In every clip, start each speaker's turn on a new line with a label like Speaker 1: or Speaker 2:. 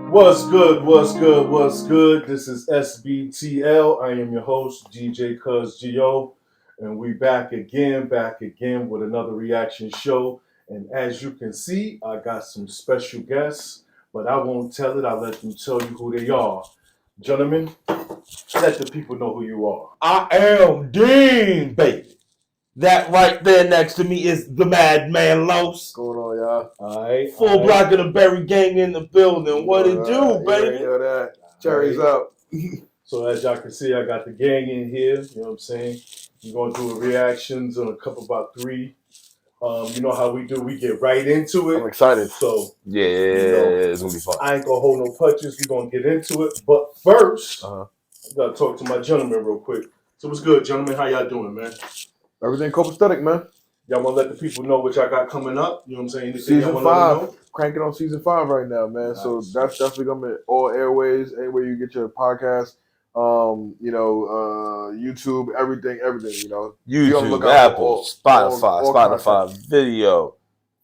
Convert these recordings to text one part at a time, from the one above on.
Speaker 1: What's good? What's good? What's good? This is S.B.T.L. I am your host, DJ Cuz Gio, and we back again with another reaction show. And as you can see, I got some special guests, but I won't tell it. I'll let them tell you who they are. Gentlemen, let the people know who you are.
Speaker 2: I am Dean, baby. That right there next to me is the Madman Los.
Speaker 3: What's going on, y'all?
Speaker 1: All right.
Speaker 2: Full block of the Berry Gang in the building. What it do, baby?
Speaker 3: You know that. Cherries up.
Speaker 1: So as y'all can see, I got the gang in here. You know what I'm saying? We're going to do a reactions on a couple, about three. You know how we do. We get right into it.
Speaker 3: I'm excited.
Speaker 1: So
Speaker 2: Yeah, it's gonna be fun.
Speaker 1: I ain't gonna hold no punches. We're gonna get into it. But first, I gotta talk to my gentleman real quick. So what's good, gentlemen? How y'all doing, man?
Speaker 3: Everything copacetic, man.
Speaker 1: Y'all wanna let the people know what y'all got coming up? You know what I'm saying? Anything
Speaker 3: Season
Speaker 1: y'all
Speaker 3: 5. Cranking on season 5 right now, man.
Speaker 1: Nice.
Speaker 3: So that's definitely gonna be all airways, anywhere you get your podcast. YouTube, everything, you know.
Speaker 2: YouTube, Apple, Spotify, video.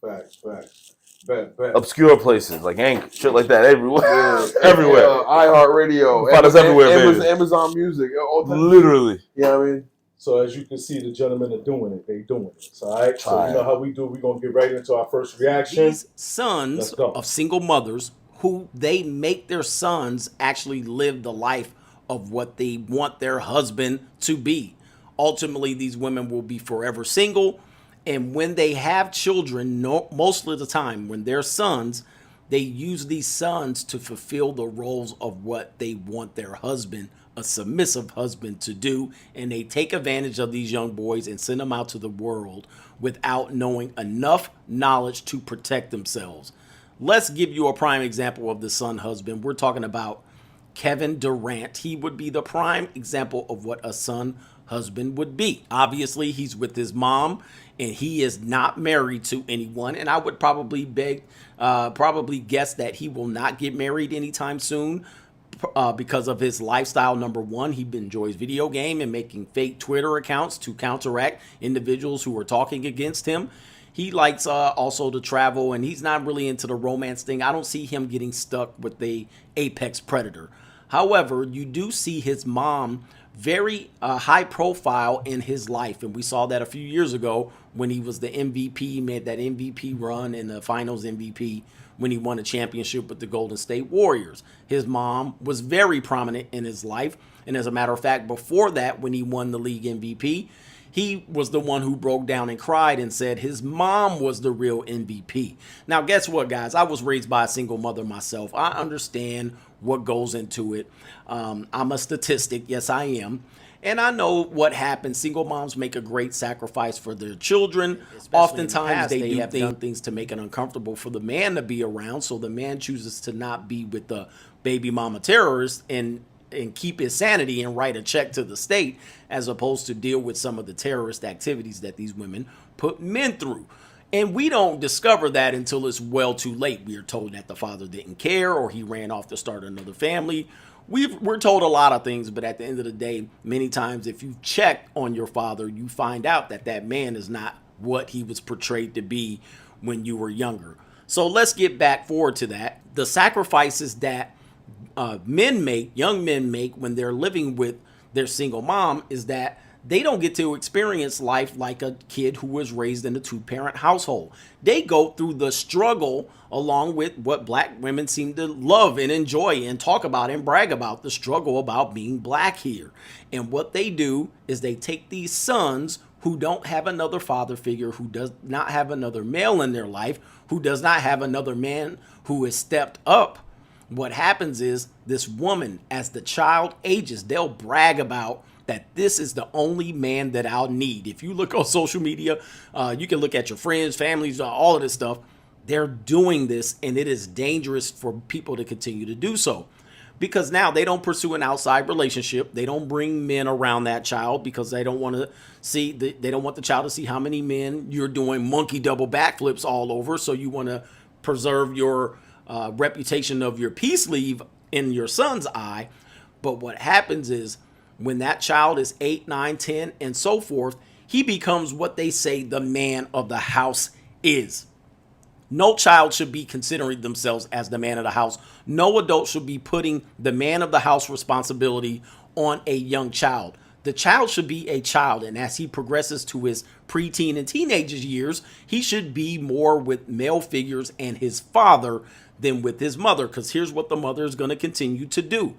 Speaker 1: Facts. Bet.
Speaker 2: Obscure places like Anchor, shit like that everywhere. Everywhere.
Speaker 3: iHeartRadio.
Speaker 2: Find us everywhere, baby.
Speaker 3: Amazon Music.
Speaker 2: Literally.
Speaker 3: Yeah, I mean.
Speaker 1: So as you can see, the gentlemen are doing it. They doing it. So, all right. So
Speaker 2: Right.
Speaker 1: you know how we do. We're gonna get right into our first reaction.
Speaker 4: These sons of single mothers who they make their sons actually live the life of what they want their husband to be. Ultimately, these women will be forever single. And when they have children, most of the time, when they're sons, they use these sons to fulfill the roles of what they want their husband, a submissive husband, to do. And they take advantage of these young boys and send them out to the world without knowing enough knowledge to protect themselves. Let's give you a prime example of the son husband. We're talking about Kevin Durant. He would be the prime example of what a son husband would be. Obviously, he's with his mom and he is not married to anyone. And I would probably guess that he will not get married anytime soon because of his lifestyle. Number one, he enjoys video game and making fake Twitter accounts to counteract individuals who are talking against him. He likes also to travel, and he's not really into the romance thing. I don't see him getting stuck with the apex predator. However, you do see his mom very high profile in his life. And we saw that a few years ago when he was the MVP, made that MVP run in the finals MVP when he won a championship with the Golden State Warriors. His mom was very prominent in his life. And as a matter of fact, before that, when he won the league MVP, he was the one who broke down and cried and said his mom was the real MVP. Now, guess what, guys? I was raised by a single mother myself. I understand what goes into it. I'm a statistic. Yes, I am. And I know what happens. Single moms make a great sacrifice for their children. Oftentimes, they have done things to make it uncomfortable for the man to be around. So the man chooses to not be with the baby mama terrorist and keep his sanity and write a check to the state, as opposed to deal with some of the terrorist activities that these women put men through. And we don't discover that until it's well too late. We are told that the father didn't care or he ran off to start another family. We're told a lot of things, but at the end of the day, many times if you check on your father, you find out that that man is not what he was portrayed to be when you were younger. So let's get back forward to that. The sacrifices that young men make when they're living with their single mom is that they don't get to experience life like a kid who was raised in a two-parent household. They go through the struggle along with what black women seem to love and enjoy and talk about and brag about, the struggle about being black here. And what they do is they take these sons who don't have another father figure, who does not have another male in their life, who does not have another man who has stepped up. What happens is this woman, as the child ages, they'll brag about that this is the only man that I'll need. If you look on social media, you can look at your friends, families, all of this stuff. They're doing this, and it is dangerous for people to continue to do so. Because now they don't pursue an outside relationship. They don't bring men around that child because they don't want to see, they don't want the child to see how many men you're doing monkey double backflips all over. So you want to preserve your reputation of your peace leave in your son's eye. But what happens is when that child is 8, 9, 10, and so forth, he becomes what they say the man of the house is. No child should be considering themselves as the man of the house. No adult should be putting the man of the house responsibility on a young child. The child should be a child, and as he progresses to his preteen and teenage years, he should be more with male figures and his father than with his mother, because here's what the mother is going to continue to do.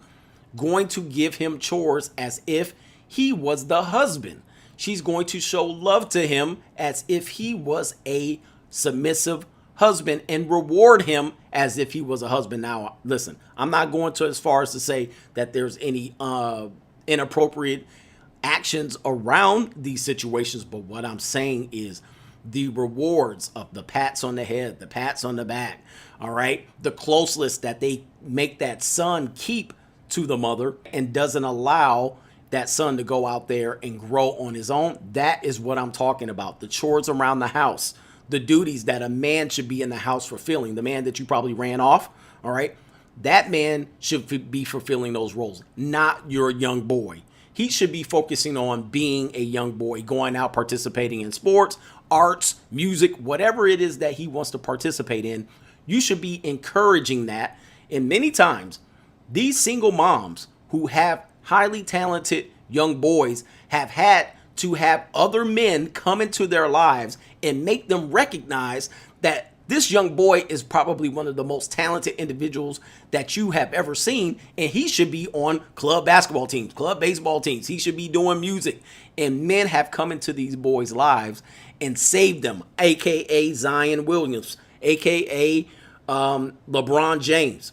Speaker 4: Going to give him chores as if he was the husband. She's going to show love to him as if he was a submissive husband and reward him as if he was a husband. Now, listen, I'm not going to as far as to say that there's any inappropriate actions around these situations, but what I'm saying is the rewards of the pats on the head, the pats on the back, all right, the closeness that they make that son keep to the mother and doesn't allow that son to go out there and grow on his own. That is what I'm talking about. The chores around the house, the duties that a man should be in the house fulfilling, the man that you probably ran off, all right, that man should be fulfilling those roles, not your young boy. He should be focusing on being a young boy, going out, participating in sports, arts, music, whatever it is that he wants to participate in. You should be encouraging that. And many times, these single moms who have highly talented young boys have had to have other men come into their lives and make them recognize that this young boy is probably one of the most talented individuals that you have ever seen, and he should be on club basketball teams, club baseball teams. He should be doing music. And men have come into these boys' lives and saved them, a.k.a. Zion Williams, a.k.a. LeBron James,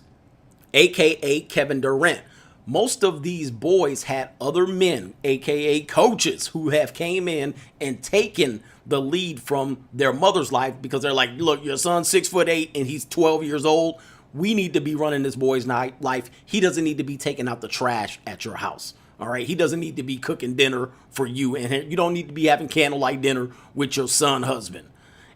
Speaker 4: a.k.a. Kevin Durant. Most of these boys had other men, a.k.a. coaches, who have came in and taken the lead from their mother's life because they're like, look, your son's 6'8" and he's 12 years old. We need to be running this boy's life. He doesn't need to be taking out the trash at your house. All right. He doesn't need to be cooking dinner for you. And you don't need to be having candlelight dinner with your son husband.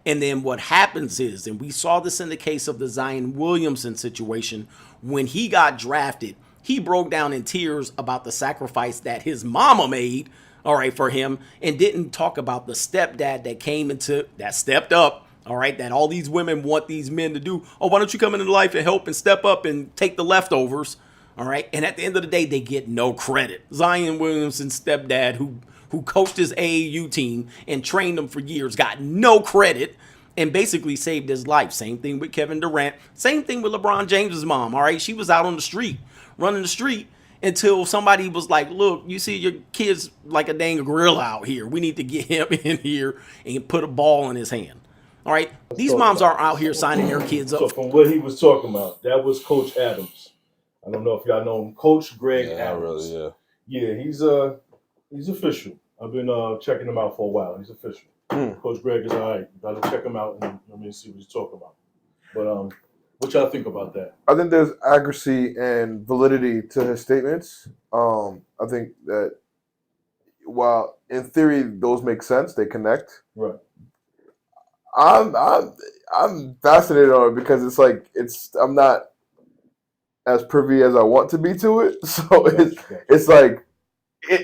Speaker 4: And then what happens is, and we saw this in the case of the Zion Williamson situation, when he got drafted, he broke down in tears about the sacrifice that his mama made, all right, for him, and didn't talk about the stepdad that came into, that stepped up, all right, that all these women want these men to do. Oh, why don't you come into life and help and step up and take the leftovers, all right? And at the end of the day, they get no credit. Zion Williamson's stepdad, who coached his AAU team and trained them for years, got no credit and basically saved his life. Same thing with Kevin Durant. Same thing with LeBron James's mom, all right? She was out on the street, running the street, until somebody was like, look, you see your kid's like a dang gorilla out here. We need to get him in here and put a ball in his hand. All right? These moms aren't out here signing their kids up.
Speaker 1: So from what he was talking about, that was Coach Adams. I don't know if y'all know him. Coach Greg Adams.
Speaker 2: Really,
Speaker 1: yeah, he's official. I've been checking him out for a while. He's official. Coach Greg is all right. You gotta check him out and let me see what he's talking about. But what y'all think about that?
Speaker 3: I think there's accuracy and validity to his statements. I think that while in theory those make sense, they connect.
Speaker 1: Right.
Speaker 3: I'm fascinated on it because I'm not as privy as I want to be to it. So it's like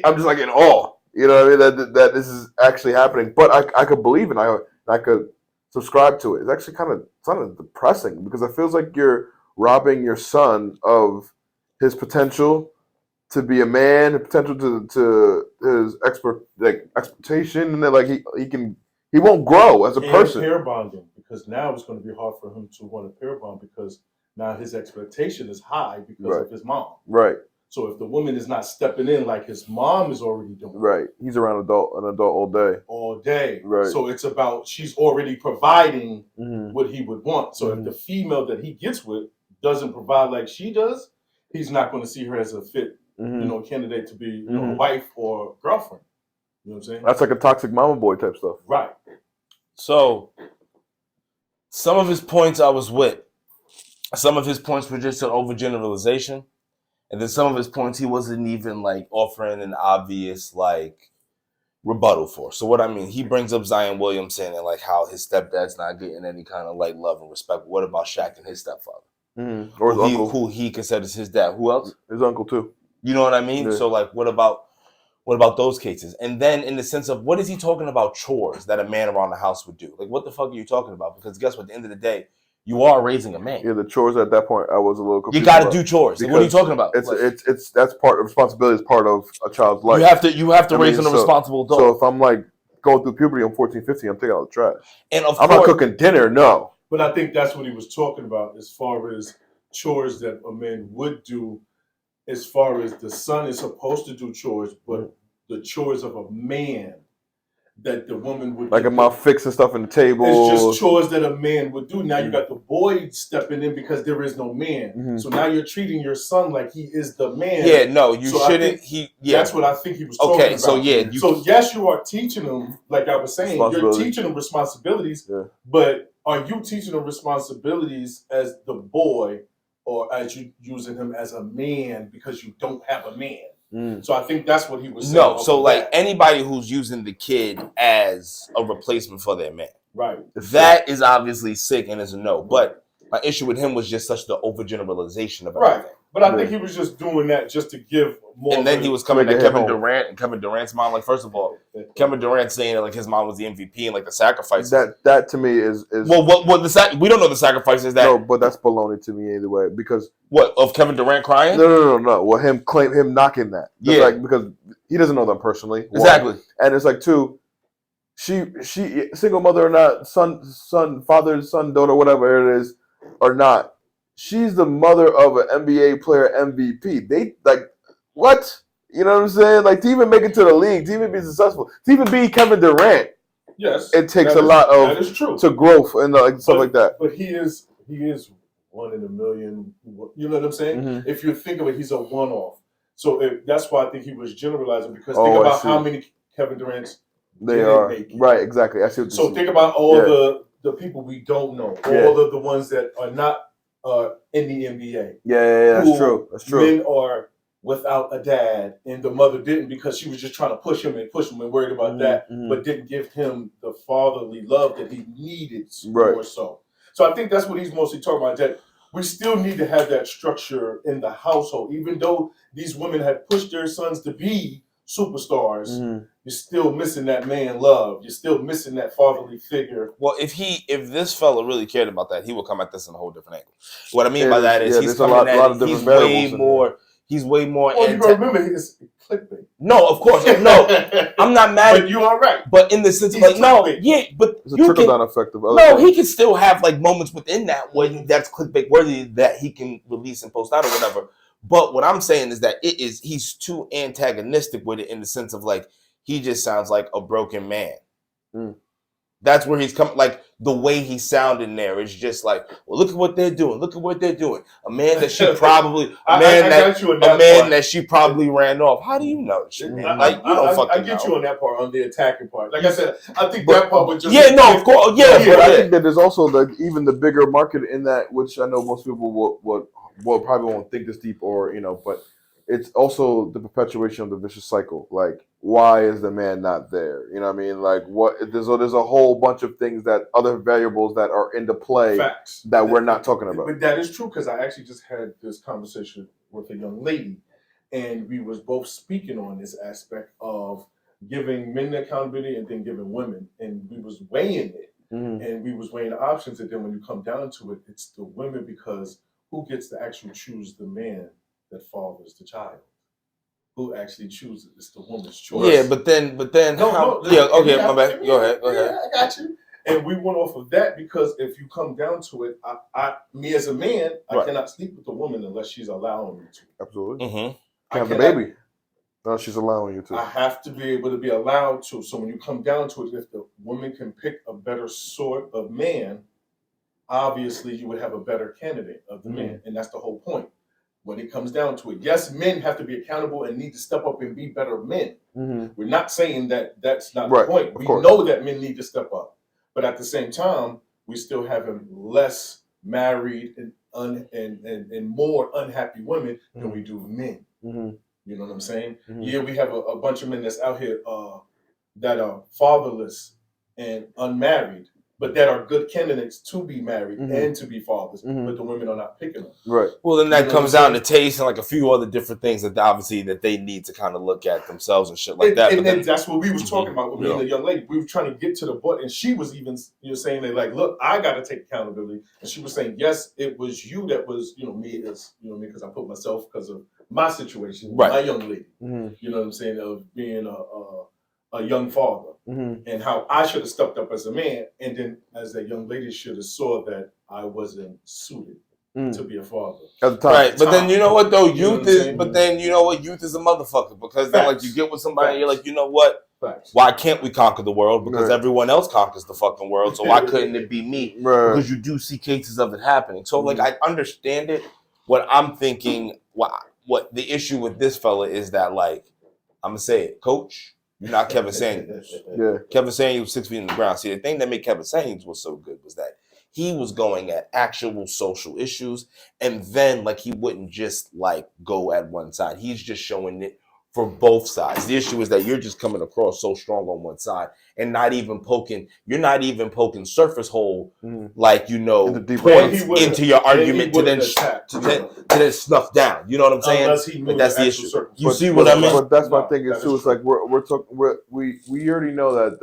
Speaker 3: I'm just like in awe. You know what I mean? That this is actually happening. But I could believe it. I could subscribe to it. It's actually kind of depressing because it feels like you're robbing your son of his potential to be a man, the potential to his expectation, and then like he won't grow as a person.
Speaker 1: Pair bonding, because now it's going to be hard for him to want to pair bond because now his expectation is high because of his mom.
Speaker 3: Right.
Speaker 1: So if the woman is not stepping in like his mom is already doing,
Speaker 3: right, he's around an adult all day. Right.
Speaker 1: So it's about she's already providing what he would want. So if the female that he gets with doesn't provide like she does, he's not going to see her as a fit, candidate to be a wife or girlfriend. You know what I'm saying?
Speaker 3: That's like a toxic mama boy type stuff.
Speaker 1: Right.
Speaker 2: So some of his points I was with. Some of his points were just an overgeneralization. And then some of his points he wasn't even like offering an obvious like rebuttal for. So what I mean, he brings up Zion Williamson and like how his stepdad's not getting any kind of like love and respect. What about Shaq and his stepfather?
Speaker 3: Or his uncle,
Speaker 2: who he considers his dad? Who else?
Speaker 3: His uncle too.
Speaker 2: You know what I mean?
Speaker 3: Yeah.
Speaker 2: So like, what about What about those cases? And then in the sense of what is he talking about chores that a man around the house would do? Like, what the fuck are you talking about? Because guess what? At the end of the day, you are raising a man.
Speaker 3: Yeah, the chores at that point, I was a little confused.
Speaker 2: You got to do chores. Like, what are you talking about?
Speaker 3: It's that's part of responsibility is part of a child's life.
Speaker 2: You have to raise a responsible adult.
Speaker 3: So if I'm like going through puberty, I'm 14, 15, I'm taking out the trash.
Speaker 2: And
Speaker 3: I'm not cooking dinner, no.
Speaker 1: But I think that's what he was talking about as far as chores that a man would do, as far as the son is supposed to do chores, but the chores of a man that the woman would
Speaker 3: like, am I fixing stuff in the table?
Speaker 1: It's just chores that a man would do. Now you got the boy stepping in because there is no man. So now you're treating your son like he is the man.
Speaker 2: Yeah, no, you shouldn't.
Speaker 1: That's what I think he was talking about.
Speaker 2: So yeah,
Speaker 1: so yes, you are teaching him, like I was saying, you're teaching him responsibilities. Yeah. But are you teaching him responsibilities as the boy, or as you using him as a man because you don't have a man? So I think that's what he was saying.
Speaker 2: No, so like anybody who's using the kid as a replacement for their man.
Speaker 1: Right.
Speaker 2: That is obviously sick and is a no. But my issue with him was just such the overgeneralization of everything.
Speaker 1: Right. But I think he was just doing that just to give more.
Speaker 2: And then he was coming to Kevin Durant and Kevin Durant's mom. Like, first of all, Kevin Durant saying that like his mom was the MVP and like the sacrifices.
Speaker 3: That to me is
Speaker 2: well, we don't know the sacrifices that.
Speaker 3: No, but that's baloney to me either way, because
Speaker 2: what of Kevin Durant crying?
Speaker 3: No. Well, him knocking that. Just like, because he doesn't know them personally.
Speaker 2: Exactly.
Speaker 3: And it's like, two, she single mother or not, father, son, daughter, whatever it is, or not. She's the mother of an NBA player MVP. They like what? You know what I'm saying? Like, to even make it to the league, to even be successful, to even be Kevin Durant.
Speaker 1: Yes,
Speaker 3: it takes a lot of
Speaker 1: that is true.
Speaker 3: To growth and stuff like that.
Speaker 1: But he is one in a million. You know what I'm saying? Mm-hmm. If you think of it, he's a one-off. So that's why I think he was generalizing, because think about how many Kevin Durants
Speaker 3: they are. Right, exactly. I see.
Speaker 1: So think about all the people we don't know, all of the ones that are not in the NBA.
Speaker 3: Yeah, that's true. That's true.
Speaker 1: Men are without a dad, and the mother didn't, because she was just trying to push him and worried about that, but didn't give him the fatherly love that he needed more so. So I think that's what he's mostly talking about, that we still need to have that structure in the household. Even though these women had pushed their sons to be superstars, you're still missing that man love. You're still missing that fatherly figure.
Speaker 2: Well, if this fella really cared about that, he would come at this in a whole different angle. What I mean by that is he's coming at it. He's way more.
Speaker 1: Well, you gotta remember, it's clickbait.
Speaker 2: No, of course, no. I'm not mad.
Speaker 1: But you are right.
Speaker 2: But in the sense of like, no, yeah, but
Speaker 3: it's a trickle down effect of other
Speaker 2: things. He can still have like moments within that when that's clickbait worthy that he can release and post out or whatever. But what I'm saying is that he's too antagonistic with it, in the sense of like, he just sounds like a broken man. That's where he's coming. Like, the way he sounded in there is just like, well, look at what they're doing. Look at what they're doing. A man that she probably, that she probably ran off. How do you know?
Speaker 1: I get you on that part, on the attacking part. Like I said, I think that part was just
Speaker 2: of course,
Speaker 3: But I think that there's also even the bigger market in that, which I know most people will probably won't think this deep, or but it's also the perpetuation of the vicious cycle. Like, why is the man not there? You know what I mean? Like, what? There's a whole bunch of things, that other variables that are into play.
Speaker 1: Facts.
Speaker 3: That we're not talking about.
Speaker 1: But that is true, because I actually just had this conversation with a young lady, and we was both speaking on this aspect of giving men accountability and then giving women, and we was weighing it, and we was weighing the options, and then when you come down to it, it's the women, because who gets to actually choose the man that fathers the child? Who actually chooses? It's the woman's choice.
Speaker 2: Yeah, but then my bad. Go ahead.
Speaker 1: Yeah, I got you. And we went off of that, because if you come down to it, me as a man, I cannot sleep with a woman unless she's allowing me to.
Speaker 3: Absolutely. Mm-hmm. Have the baby. No, she's allowing you to.
Speaker 1: I have to be able to be allowed to. So when you come down to it, if the woman can pick a better sort of man, obviously you would have a better candidate of the man, and that's the whole point. When it comes down to it, yes, men have to be accountable and need to step up and be better men. We're not saying that that's not the point. We know that men need to step up, but at the same time, we still have less married and more unhappy women than we do men. You know what I'm saying? Yeah, we have a bunch of men that's out here that are fatherless and unmarried, but that are good candidates to be married
Speaker 3: Mhm.
Speaker 1: and to be fathers,
Speaker 3: Mhm.
Speaker 1: but the women are not picking them.
Speaker 3: Right.
Speaker 2: Well, then
Speaker 1: You
Speaker 2: that
Speaker 1: know
Speaker 2: comes
Speaker 1: what I'm
Speaker 2: down to taste and like a few other different things that obviously that they need to kind of look at themselves and shit like
Speaker 1: And,
Speaker 2: that.
Speaker 1: and,
Speaker 2: But then,
Speaker 1: and that's what we was talking about with me
Speaker 2: Yeah.
Speaker 1: and the young lady. We were trying to get to the point, and she was even saying that like, look, I got to take accountability. And she was saying, yes, it was you that was me as me because I put myself because of my situation,
Speaker 2: Right.
Speaker 1: my young lady.
Speaker 3: Mhm.
Speaker 1: You know what I'm saying, of being a young father,
Speaker 3: Mhm.
Speaker 1: and how I should have stepped up as a man, and then as that young lady should have saw that I wasn't suited to be a father.
Speaker 3: At the time.
Speaker 2: right, but then you know what though,
Speaker 1: You know what
Speaker 2: youth
Speaker 1: I'm
Speaker 2: is.
Speaker 1: saying?
Speaker 2: But then you know what, youth is a motherfucker because then like
Speaker 1: Facts.
Speaker 2: you get with somebody, and you're
Speaker 1: Facts.
Speaker 2: like, you know what?
Speaker 1: Facts.
Speaker 2: Why can't we conquer the world? Because
Speaker 3: Right.
Speaker 2: everyone else conquers the fucking world. So why couldn't it be me?
Speaker 3: Right.
Speaker 2: Because you do see cases of it happening. So like I understand it. What I'm thinking, what the issue with this fella is that like I'm gonna say it, Coach, you're not Kevin Samuels.
Speaker 3: Yeah.
Speaker 2: Kevin Samuels 6 feet in the ground. See, the thing that made Kevin Samuels was so good was that he was going at actual social issues, and then like he wouldn't just like go at one side. He's just showing it for both sides. The issue is that you're just coming across so strong on one side and not even poking. You're not even poking surface hole, like
Speaker 3: Into deeper
Speaker 2: points
Speaker 1: would've-
Speaker 2: into your argument to
Speaker 1: would've
Speaker 2: then
Speaker 1: attacked,
Speaker 2: to then snuff down. You know what I'm saying?
Speaker 1: Unless he knew
Speaker 2: Like that's
Speaker 1: the
Speaker 2: the
Speaker 1: actual
Speaker 2: issue.
Speaker 1: circumstances.
Speaker 2: You see what I mean?
Speaker 3: But that's my
Speaker 1: No,
Speaker 3: thing
Speaker 1: that
Speaker 3: is too.
Speaker 1: is
Speaker 3: It's like we're talking. We already know that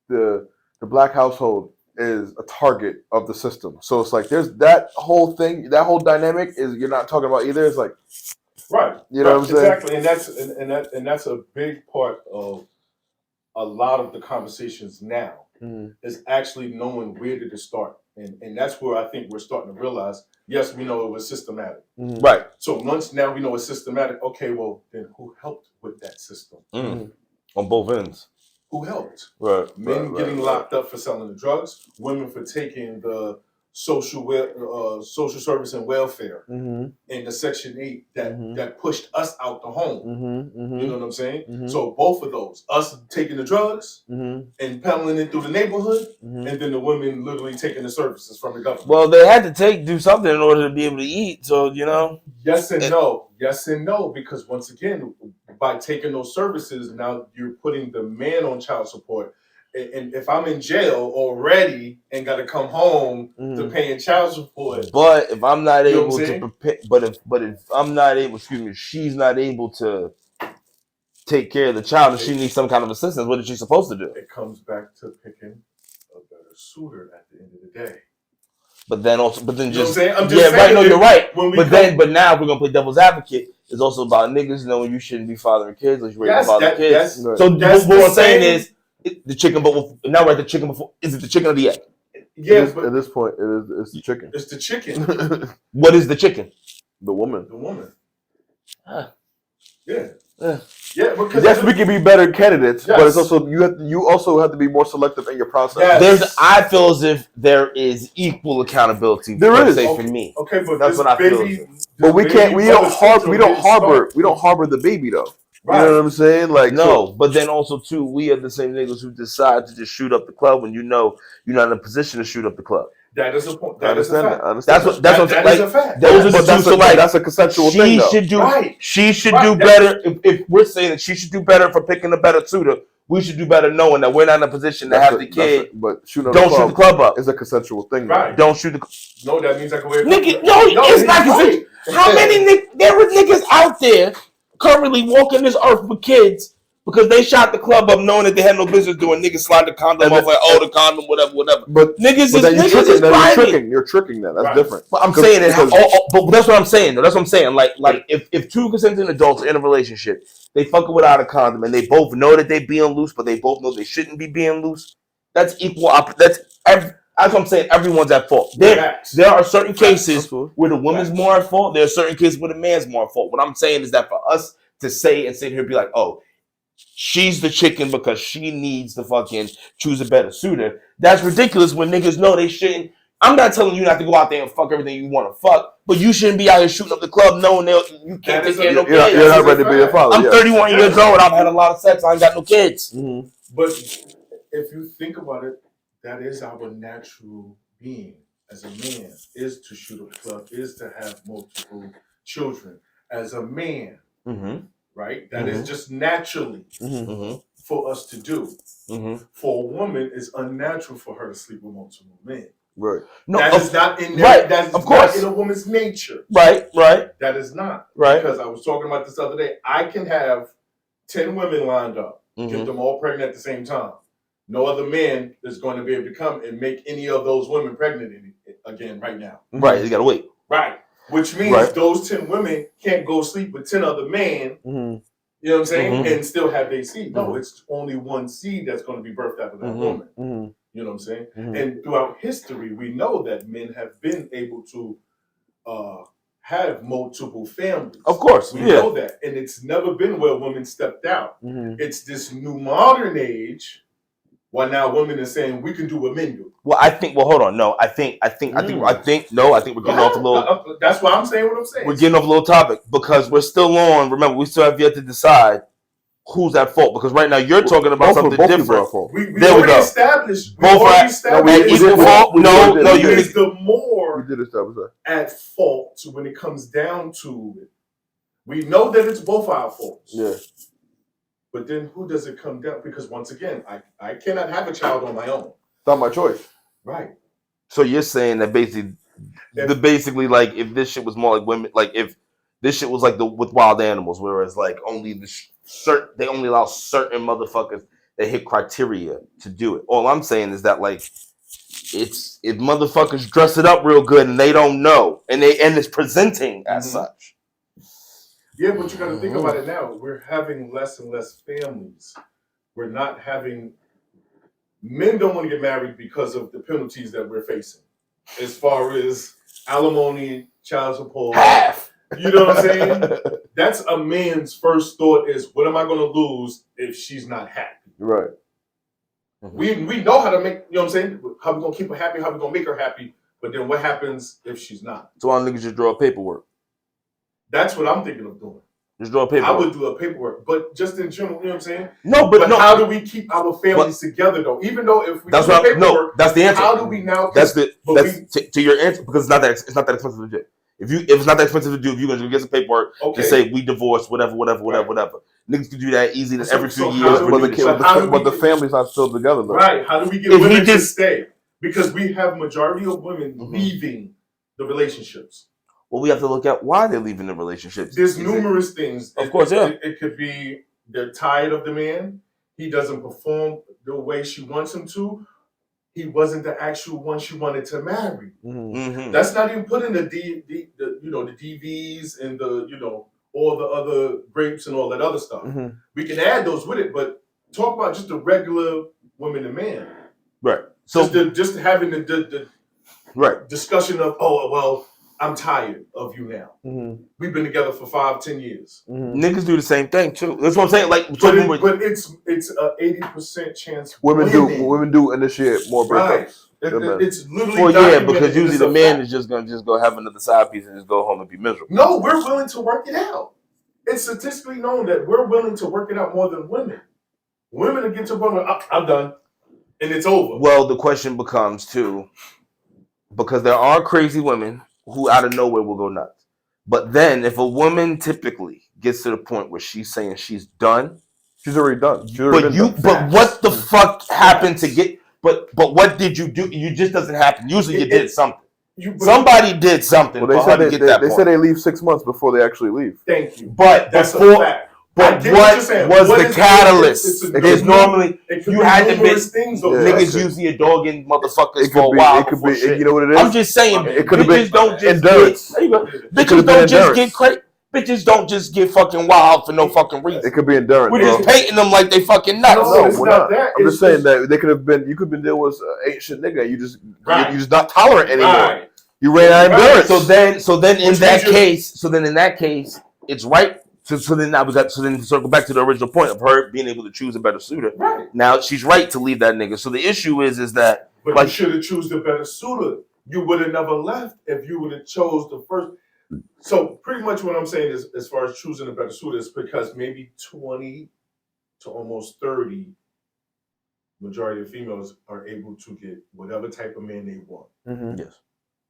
Speaker 3: the black household is a target of the system. So it's like there's that whole thing, that whole dynamic is you're not talking about either. It's like
Speaker 1: Right.
Speaker 3: You know what I'm saying?
Speaker 1: Exactly. And that's a big part of a lot of the conversations now is actually knowing where did it start. And that's where I think we're starting to realize, yes, we know it was systematic.
Speaker 2: Right.
Speaker 1: So once now we know it's systematic, okay, well, then who helped with that system?
Speaker 2: On both ends.
Speaker 1: Who helped?
Speaker 2: Right.
Speaker 1: Men getting locked up for selling the drugs, women for taking the social service and welfare and the Section 8 that pushed us out the home. You know what I'm saying? So both of those, us taking the drugs and peddling it through the neighborhood, and then the women literally taking the services from the government.
Speaker 2: Well, they had to do something in order to be able to eat. So
Speaker 1: Yes and no. Yes and no, because once again, by taking those services, now you're putting the man on child support. And if I'm in jail already and got to come home to paying child support,
Speaker 2: but if I'm not able to
Speaker 1: saying?
Speaker 2: prepare, but if I'm not able, she's not able to take care of the child, and she needs some kind of assistance. What is she supposed to do?
Speaker 1: It comes back to picking a better suitor at the end of the day.
Speaker 2: But then
Speaker 1: You know what I'm
Speaker 2: just
Speaker 1: saying? I'm just saying,
Speaker 2: right. No, you're right. But now if we're gonna play devil's advocate. It's also about niggas knowing you shouldn't be fathering kids, or you raise fathering kids.
Speaker 1: So
Speaker 2: what I'm saying is the chicken. But now we're at the chicken before. Is it the chicken or the egg?
Speaker 3: Yeah, at this point, it's the chicken.
Speaker 1: It's the chicken.
Speaker 2: What is the chicken?
Speaker 3: The woman.
Speaker 1: The woman.
Speaker 2: Huh.
Speaker 1: Yeah.
Speaker 3: Yeah, because yes, we can be better candidates, but it's also you also have to be more selective in your process.
Speaker 1: Yes.
Speaker 2: I feel as if there is equal accountability.
Speaker 3: There is
Speaker 2: for me.
Speaker 1: Okay, but
Speaker 2: that's what I feel.
Speaker 3: But we can't. We don't harbor the baby though. Right. You know what I'm saying? Like
Speaker 2: but then also too, we are the same niggas who decide to just shoot up the club when you know you're not in a position to shoot up the club.
Speaker 1: That is a point.
Speaker 3: I understand that.
Speaker 2: That's what
Speaker 1: that is a fact.
Speaker 2: Those are the two. So like
Speaker 3: that's a consensual thing.
Speaker 2: She should do better. If we're saying that she should do better for picking a better tutor, we should do better knowing that we're not in a position to have the kid.
Speaker 3: But shoot It's a consensual thing.
Speaker 1: Right.
Speaker 2: Don't shoot the.
Speaker 1: No, that means I can wear.
Speaker 2: Nigga, it's not consensual. How many there were niggas out there currently walking this earth with kids because they shot the club up knowing that they had no business doing. Niggas slide the condom off like, the condom, whatever.
Speaker 3: But
Speaker 2: niggas
Speaker 3: you're tricking them. That's different.
Speaker 2: But I'm saying it. But that's what I'm saying. Though. That's what I'm saying. Like if two consenting adults are in a relationship, they fucking without a condom, and they both know that they being loose, but they both know they shouldn't be being loose. That's equal. That's what I'm saying. Everyone's at fault. There are certain cases where the woman's more at fault. There are certain cases where the man's more at fault. What I'm saying is that for us to say and sit here and be like, oh, she's the chicken because she needs to fucking choose a better suitor. That's ridiculous when niggas know they shouldn't. I'm not telling you not to go out there and fuck everything you want to fuck, but you shouldn't be out here shooting up the club knowing you can't take care of no kids.
Speaker 3: You're not ready to be a father.
Speaker 2: I'm 31 years old. I've had a lot of sex. I ain't got no kids.
Speaker 1: But if you think about it, that is our natural being as a man, is to shoot up the club, is to have multiple children as a man. right? That is just naturally for us to do. For a woman, it's unnatural for her to sleep with multiple men.
Speaker 3: Right.
Speaker 1: No, that is not in there. That is not in a woman's nature.
Speaker 2: Right.
Speaker 1: That is not.
Speaker 2: Right.
Speaker 1: Because I was talking about this the other day. I can have 10 women lined up, get them all pregnant at the same time. No other man is going to be able to come and make any of those women pregnant again right now.
Speaker 2: Right. You got to wait.
Speaker 1: Right. Which means those 10 women can't go sleep with 10 other men. You know what I'm saying? And still have their seed. No, it's only one seed that's going to be birthed out of that woman. You know what I'm saying? And throughout history, we know that men have been able to have multiple families.
Speaker 2: Of course.
Speaker 1: We know that. And it's never been where women stepped out. It's this new modern age why now women are saying we can do what men do.
Speaker 2: Well, hold on. No, I think we're getting off a little.
Speaker 1: That's why I'm saying what I'm saying.
Speaker 2: We're getting off a little topic because we're still on. Remember, we still have yet to decide who's at fault because right now you're talking about something different.
Speaker 1: We already established.
Speaker 2: Both are equal fault. No, you
Speaker 1: is the more at fault when it comes down to it. We know that it's both our faults.
Speaker 3: Yeah.
Speaker 1: But then who does it come down? Because once again, I cannot have a child on my own.
Speaker 3: It's not my choice.
Speaker 1: Right.
Speaker 2: So you're saying that basically like if this shit was more like women, like if this shit was like with wild animals, whereas like only they only allow certain motherfuckers that hit criteria to do it. All I'm saying is that like it's if motherfuckers dress it up real good and they don't know and it's presenting as such.
Speaker 1: Yeah, but you got to think about it now. We're having less and less families. We're not having... Men don't want to get married because of the penalties that we're facing. As far as alimony, child support.
Speaker 2: Half!
Speaker 1: You know what I'm saying? That's a man's first thought is, what am I going to lose if she's not happy?
Speaker 3: Right.
Speaker 1: We know how to make... You know what I'm saying? How we going to keep her happy, how we going to make her happy. But then what happens if she's not?
Speaker 2: So all niggas just draw paperwork.
Speaker 1: That's what I'm thinking of doing.
Speaker 2: Just draw paperwork.
Speaker 1: I would do a paperwork, but just in general, you know what I'm saying?
Speaker 2: But
Speaker 1: how do we keep our families together though? Even though if we
Speaker 2: that's
Speaker 1: do paperwork,
Speaker 2: that's the answer.
Speaker 1: How do we now?
Speaker 2: To your answer because it's not that expensive to do. If it's not that expensive to do, if you're gonna get some paperwork, just say we divorced, whatever. Niggas can do that easy every few years.
Speaker 3: But the family's not still together though.
Speaker 1: Right? How do we get women to stay? Because we have majority of women leaving the relationships.
Speaker 2: Well, we have to look at why they're leaving the relationships.
Speaker 1: There's numerous things.
Speaker 2: Of course, yeah.
Speaker 1: It could be they're tired of the man. He doesn't perform the way she wants him to. He wasn't the actual one she wanted to marry. That's not even putting the DVs and the all the other grapes and all that other stuff. We can add those with it, but talk about just the regular woman and man.
Speaker 2: Right. So
Speaker 1: just having the discussion of I'm tired of you now. We've been together for 5-10 years.
Speaker 2: Niggas do the same thing too. That's what I'm saying. Like,
Speaker 1: but it's a 80% chance.
Speaker 3: Women do initiate more breakups.
Speaker 1: It's literally
Speaker 2: because usually the man is just gonna go have another side piece and just go home and be miserable.
Speaker 1: No, we're willing to work it out. It's statistically known that we're willing to work it out more than women. Women will get to a point where I'm done, and it's over.
Speaker 2: Well, the question becomes too, because there are crazy women who out of nowhere will go nuts. But then if a woman typically gets to the point where she's saying she's done,
Speaker 3: she's already done.
Speaker 2: But what the fuck happened to get? But what did you do? You just doesn't happen. Usually you did something. Somebody did something.
Speaker 3: Well, they said they leave 6 months before they actually leave.
Speaker 1: Thank you.
Speaker 2: But that's a fact. But what was the catalyst? There's normally you had to miss things. Niggas usually a dogging motherfuckers for a while.
Speaker 3: It could be. You know what it is?
Speaker 2: I'm just saying.
Speaker 3: It could have been
Speaker 2: endurance. Bitches don't just get crazy. Bitches don't just get fucking wild for no fucking reason.
Speaker 3: It could be endurance.
Speaker 2: We're just painting them like they fucking nuts.
Speaker 3: No, we're not. I'm just saying that they could have been. You could have been dealing with ain't shit nigga. You just not tolerant anymore.
Speaker 1: Right.
Speaker 3: You ran out of endurance.
Speaker 2: So then in that case, it's right. So then to circle back to the original point of her being able to choose a better suitor.
Speaker 1: Right.
Speaker 2: Now she's right to leave that nigga. So the issue is that
Speaker 1: you should have choose the better suitor. You would have never left if you would have chose the first. So pretty much what I'm saying is, as far as choosing a better suitor, is because maybe 20 to almost 30 majority of females are able to get whatever type of man they want.
Speaker 2: Yes.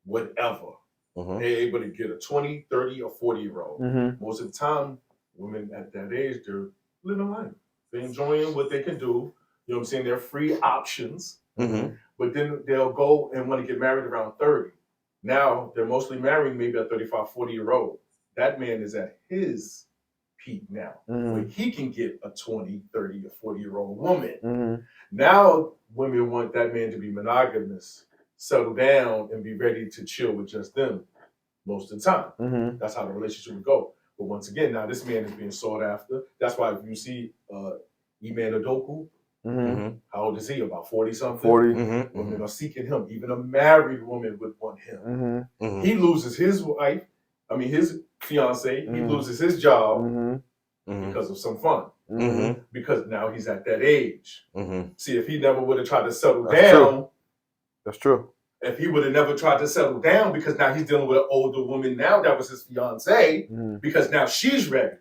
Speaker 1: Whatever. They're able to get a 20, 30, or 40-year-old. Most of the time, women at that age, they're living life. They're enjoying what they can do. You know what I'm saying? They're free options.
Speaker 2: Mm-hmm.
Speaker 1: But then they'll go and want to get married around 30. Now they're mostly marrying maybe a 35, 40-year-old. That man is at his peak now. Where he can get a 20, 30, or 40-year-old woman. Now women want that man to be monogamous, settle down, and be ready to chill with just them most of the time. That's how the relationship would go. But once again, now this man is being sought after. That's why if you see Iman Adoku, how old is he? About 40 something.
Speaker 3: 40.
Speaker 1: Women are seeking him. Even a married woman would want him. He loses his wife. I mean, his fiance. He loses his job because of some fun. Because now he's at that age. See, if he never would have tried to settle down.
Speaker 3: That's true.
Speaker 1: If he would have never tried to settle down, because now he's dealing with an older woman now that was his fiance, because now she's ready.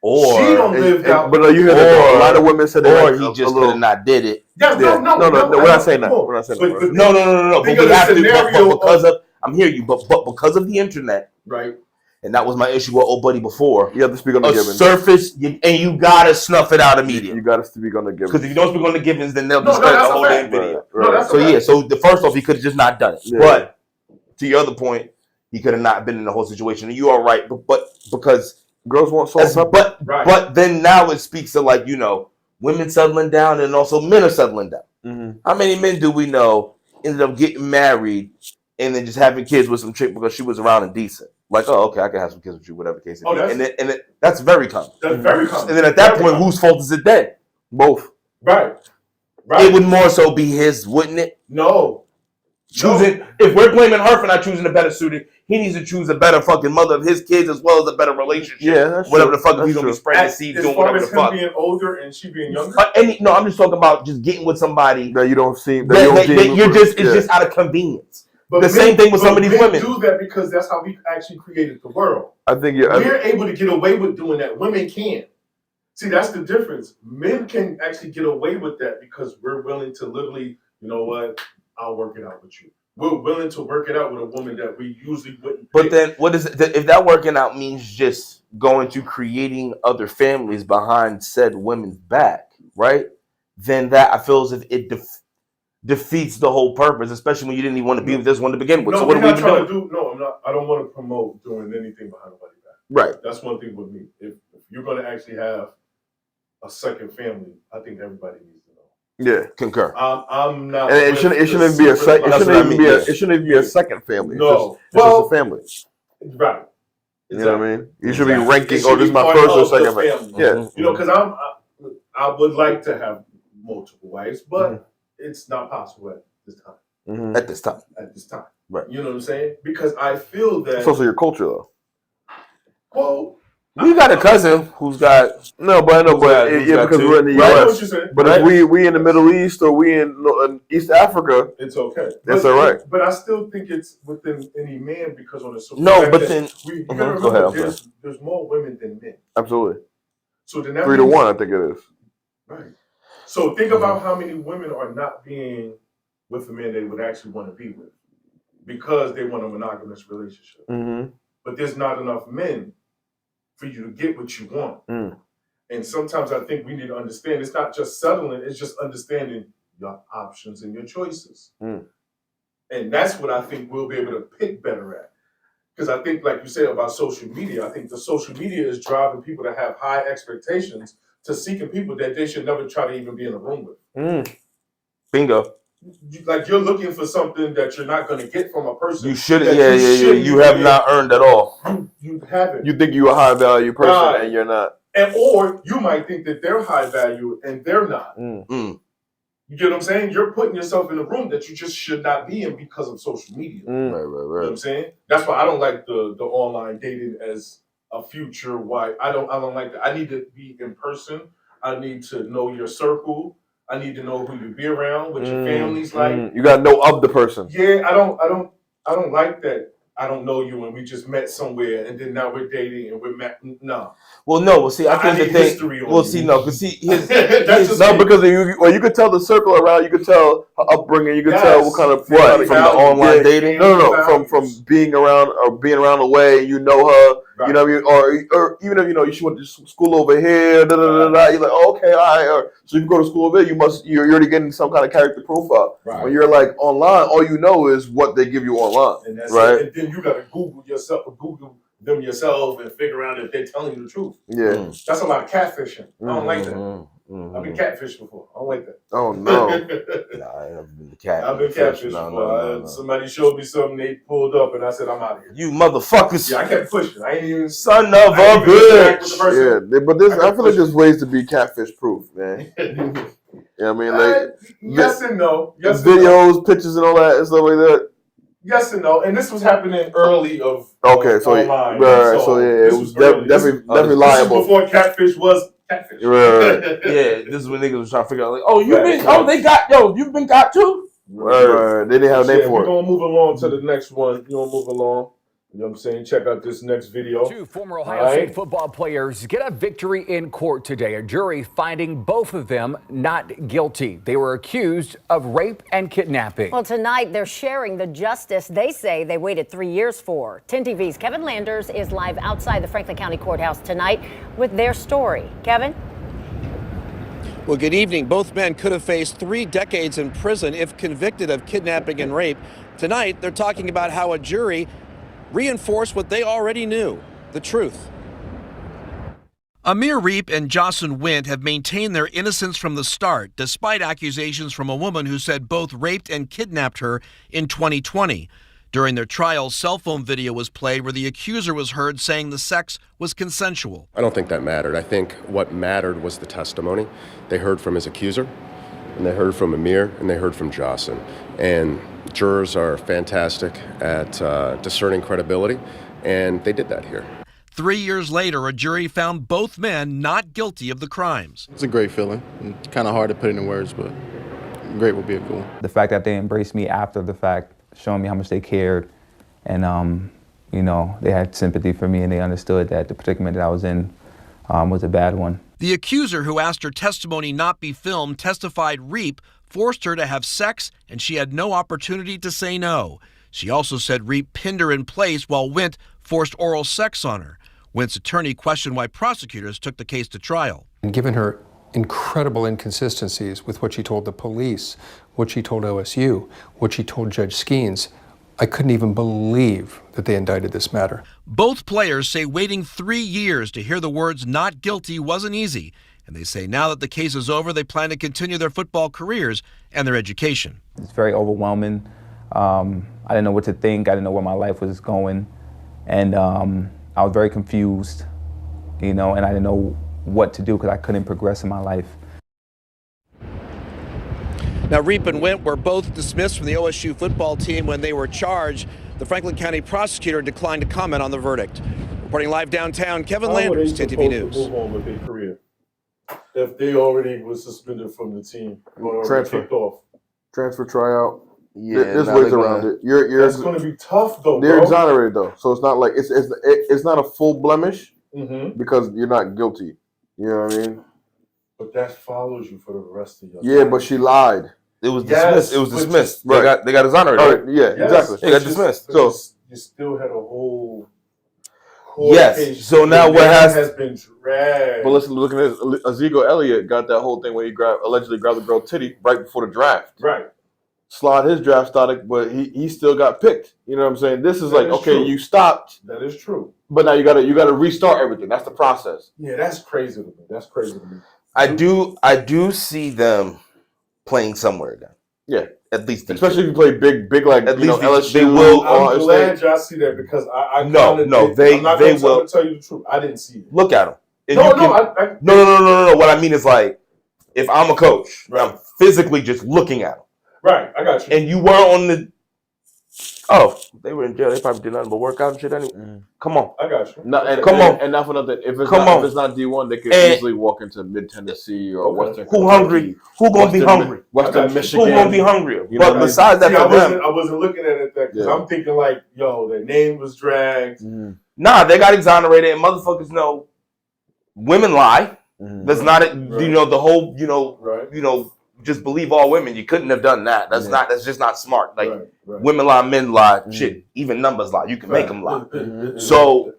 Speaker 2: Or
Speaker 1: she don't live out.
Speaker 3: But you hear that a lot of women said
Speaker 2: or he just could have not did it.
Speaker 1: Yeah, no,
Speaker 3: we're not saying that. We're not saying that.
Speaker 2: No. But we have to, but because of I'm hearing you, but because of the internet,
Speaker 1: right?
Speaker 2: And that was my issue with old buddy before.
Speaker 3: You have to speak on the givens.
Speaker 2: Surface, and you gotta snuff it out immediately.
Speaker 3: You gotta speak on the givens.
Speaker 2: Because if you don't speak on the givens, then they'll discredit the whole damn video.
Speaker 3: Right.
Speaker 2: So yeah, so the first off, he could have just not done it. Yeah. But to your other point, he could have not been in the whole situation. And you are right, but because
Speaker 3: girls want salt,
Speaker 2: but then now it speaks to, like, you know, women settling down and also men are settling down. How many men do we know ended up getting married and then just having kids with some chick because she was around and decent? Like, oh, okay, I can have some kids with you, whatever case it be. That's very common.
Speaker 1: That's very common.
Speaker 2: And then at that point, whose fault is it then?
Speaker 3: Both.
Speaker 1: Right.
Speaker 2: It would more so be his, wouldn't it?
Speaker 1: No.
Speaker 2: If we're blaming her for not choosing a better suitor, he needs to choose a better fucking mother of his kids as well as a better relationship.
Speaker 3: Yeah, that's
Speaker 2: whatever
Speaker 3: true.
Speaker 2: the fuck he's gonna be spreading seeds doing whatever the fuck.
Speaker 1: As far as him being older and she being younger.
Speaker 2: No, I'm just talking about just getting with somebody
Speaker 3: that you don't see.
Speaker 2: It's just out of convenience.
Speaker 1: But
Speaker 2: the same thing with some of these women.
Speaker 1: Do that because that's how we actually created the world.
Speaker 3: I think
Speaker 1: we're able to get away with doing that. Women can't. See, that's the difference. Men can actually get away with that because we're willing to literally, you know what? I'll work it out with you. We're willing to work it out with a woman that we usually wouldn't.
Speaker 2: But then, what is it? If that working out means just going to creating other families behind said women's back, right? Then that I feel as if it defeats the whole purpose, especially when you didn't even want to be with this one to begin with.
Speaker 1: No,
Speaker 2: so what are we even doing?
Speaker 1: I'm not. I don't want to promote doing anything behind nobody's back.
Speaker 2: Right.
Speaker 1: That's one thing with me. If you're going to actually have a second family, I think everybody needs to know.
Speaker 3: Yeah,
Speaker 2: concur.
Speaker 1: I'm not.
Speaker 3: And it shouldn't be a second. It shouldn't even be a second family.
Speaker 1: No,
Speaker 3: it's just a family.
Speaker 1: Right.
Speaker 3: You know what I mean? You should be ranking. Oh, this is my first or second family. Yeah.
Speaker 1: You know, because I would like to have multiple wives, but it's not possible at this time.
Speaker 2: At this time.
Speaker 1: Right. You know what I'm saying? Because I feel that
Speaker 3: it's also your culture, though.
Speaker 1: Well,
Speaker 2: we got a cousin who's got
Speaker 3: because we're in the U.S. But if we in the Middle East or we in East Africa,
Speaker 1: it's okay.
Speaker 3: That's all right.
Speaker 1: But I still think it's within any man because on the social
Speaker 2: you
Speaker 1: gotta remember there's more women than men.
Speaker 3: Absolutely.
Speaker 1: So then
Speaker 3: 3 to 1, I think it is.
Speaker 1: Right. So think about how many women are not being with a man they would actually want to be with because they want a monogamous relationship. But there's not enough men for you to get what you want. And sometimes I think we need to understand it's not just settling, it's just understanding your options and your choices. And that's what I think we'll be able to pick better at. Because I think, like you said about social media, I think the social media is driving people to have high expectations to seeking people that they should never try to even be in a room with.
Speaker 2: Bingo.
Speaker 1: Like you're looking for something that you're not going to get from a person.
Speaker 2: You shouldn't. You have not earned at all.
Speaker 1: You haven't.
Speaker 3: You think you're a high value person and you're not.
Speaker 1: And or you might think that they're high value and they're not. You get what I'm saying? You're putting yourself in a room that you just should not be in because of social media.
Speaker 2: Right.
Speaker 1: You know what I'm saying? That's why I don't like the online dating as a future. Why I don't like that. I need to be in person. I need to know your circle. I need to know who you be around, what your family's like.
Speaker 3: You gotta know of the person.
Speaker 1: Yeah, I don't like that. I don't know you and we just met somewhere and then now we're dating and we're met. No.
Speaker 2: Well, no. Well, see, I think the thing. Well, see, no, because see,
Speaker 3: because you could tell the circle around. You could tell her upbringing. You could tell what kind of
Speaker 2: from the online dating.
Speaker 3: No. From being around the way you know her. Right. You know what I mean? Or even if you went to school over here, you're like, oh, okay, all right. So you can go to school over here. You're already getting some kind of character profile. Right. When you're like online, all you know is what they give you online,
Speaker 1: and that's
Speaker 3: right?
Speaker 1: It. And then you got to Google them yourself and figure out if they're telling you the truth.
Speaker 3: Yeah,
Speaker 1: that's a lot of catfishing. I don't like that. I've been catfished before. I don't like that.
Speaker 3: Oh no!
Speaker 2: Nah, I ain't been catfished.
Speaker 1: I've been catfished before. No. Somebody showed me something, they pulled up, and I said, "I'm out of here."
Speaker 2: You motherfuckers!
Speaker 1: Yeah, I kept pushing. I ain't even
Speaker 2: son of a bitch.
Speaker 3: Yeah, but I feel like there's ways to be catfish proof, man. Yeah, I mean, like
Speaker 1: yes and no. Yes,
Speaker 3: videos, pictures, and all that and stuff like that.
Speaker 1: Yes and no, and this was happening early of online.
Speaker 3: Right, so yeah, it was definitely liable.
Speaker 1: This was before catfish was catfish.
Speaker 3: Right.
Speaker 2: Yeah, this is when niggas was trying to figure out, like, you've been got too?
Speaker 3: Right. They didn't have a name for it.
Speaker 1: We're going to move along to the next one. You want to move along? You know what I'm saying? Check out this next video.
Speaker 5: 2 former Ohio State football players get a victory in court today. A jury finding both of them not guilty. They were accused of rape and kidnapping.
Speaker 6: Well, tonight they're sharing the justice they say they waited 3 years for. 10 TV's Kevin Landers is live outside the Franklin County Courthouse tonight with their story. Kevin?
Speaker 7: Well, good evening. Both men could have faced 3 decades in prison if convicted of kidnapping and rape. Tonight, they're talking about how a jury reinforced what they already knew, the truth. Amir, Riep, and Jahsen Wint have maintained their innocence from the start, despite accusations from a woman who said both raped and kidnapped her in 2020. During their trial, cell phone video was played where the accuser was heard saying the sex was consensual.
Speaker 8: I don't think that mattered. I think what mattered was the testimony. They heard from his accuser, and they heard from Amir, and they heard from Jahsen. And jurors are fantastic at discerning credibility, and they did that here.
Speaker 7: 3 years later, a jury found both men not guilty of the crimes.
Speaker 9: It's a great feeling. It's kind of hard to put it in words, but great would be a cool.
Speaker 10: The fact that they embraced me after the fact, showing me how much they cared, and they had sympathy for me, and they understood that the predicament that I was in was a bad one.
Speaker 7: The accuser, who asked her testimony not be filmed, testified Riep forced her to have sex, and she had no opportunity to say no. She also said Riep pinned her in place while Wint forced oral sex on her. Wint's attorney questioned why prosecutors took the case to trial.
Speaker 11: And given her incredible inconsistencies with what she told the police, what she told OSU, what she told Judge Skeens, I couldn't even believe that they indicted this matter.
Speaker 7: Both players say waiting 3 years to hear the words not guilty wasn't easy, and they say now that the case is over, they plan to continue their football careers and their education.
Speaker 10: It's very overwhelming. I didn't know what to think. I didn't know where my life was going, and I was very confused, and I didn't know what to do because I couldn't progress in my life.
Speaker 7: Now, Riep and Wint were both dismissed from the OSU football team when they were charged. The Franklin County prosecutor declined to comment on the verdict. Reporting live downtown, Kevin Landers, 10 TV News.
Speaker 1: Move on with their career if they already was suspended from the team or kicked off.
Speaker 3: Transfer tryout.
Speaker 2: Yeah,
Speaker 3: there's ways around it.
Speaker 1: That's going to be tough, though.
Speaker 3: They're exonerated, though, so it's not like it's not a full blemish because you're not guilty. You know what I mean?
Speaker 1: But that follows you for the rest of your life.
Speaker 3: Yeah, but she lied.
Speaker 2: It was dismissed. It was dismissed.
Speaker 3: Right.
Speaker 2: They got exonerated.
Speaker 3: Right. Yeah, exactly.
Speaker 2: They got dismissed.
Speaker 1: So you still had a whole.
Speaker 2: Yes. So now what
Speaker 1: has been dragged.
Speaker 3: But listen, looking at Ezekiel Elliott got that whole thing where he allegedly grabbed the girl titty right before the draft.
Speaker 1: Right.
Speaker 3: Slide his draft static, but he still got picked. You know what I'm saying? This is
Speaker 1: that
Speaker 3: like,
Speaker 1: is
Speaker 3: okay,
Speaker 1: true.
Speaker 3: You stopped.
Speaker 1: That is true.
Speaker 3: But now you gotta restart everything. That's the process.
Speaker 1: Yeah, that's crazy to me. That's crazy to me.
Speaker 2: I do see them playing somewhere again.
Speaker 3: Yeah.
Speaker 2: At least
Speaker 3: especially if you play big like
Speaker 2: at least
Speaker 3: LSU.
Speaker 2: They will.
Speaker 1: I'm glad y'all see that because I
Speaker 2: I'm not
Speaker 1: they will tell you the truth. I didn't see it.
Speaker 2: Look at them.
Speaker 1: No.
Speaker 2: What I mean is like, if I'm a coach, I'm physically just looking at them.
Speaker 1: Right, I got you.
Speaker 2: And you were on the. Oh, they were in jail. They probably did nothing but work out and shit anyway. Come on,
Speaker 1: I got you.
Speaker 3: And not for nothing. If it's not D1, they could easily walk into Mid Tennessee or Western.
Speaker 2: Who hungry? Who gonna be hungry?
Speaker 3: Western Michigan.
Speaker 2: Who gonna be hungry?
Speaker 3: You
Speaker 2: but besides that,
Speaker 1: I wasn't looking at it that because I'm thinking like, yo, their name was dragged.
Speaker 2: Nah, they got exonerated, and motherfuckers know women lie. That's not it. Right. The whole just believe all women. You couldn't have done that. That's just not smart. Like women lie, men lie. Shit, even numbers lie. You can make them lie. So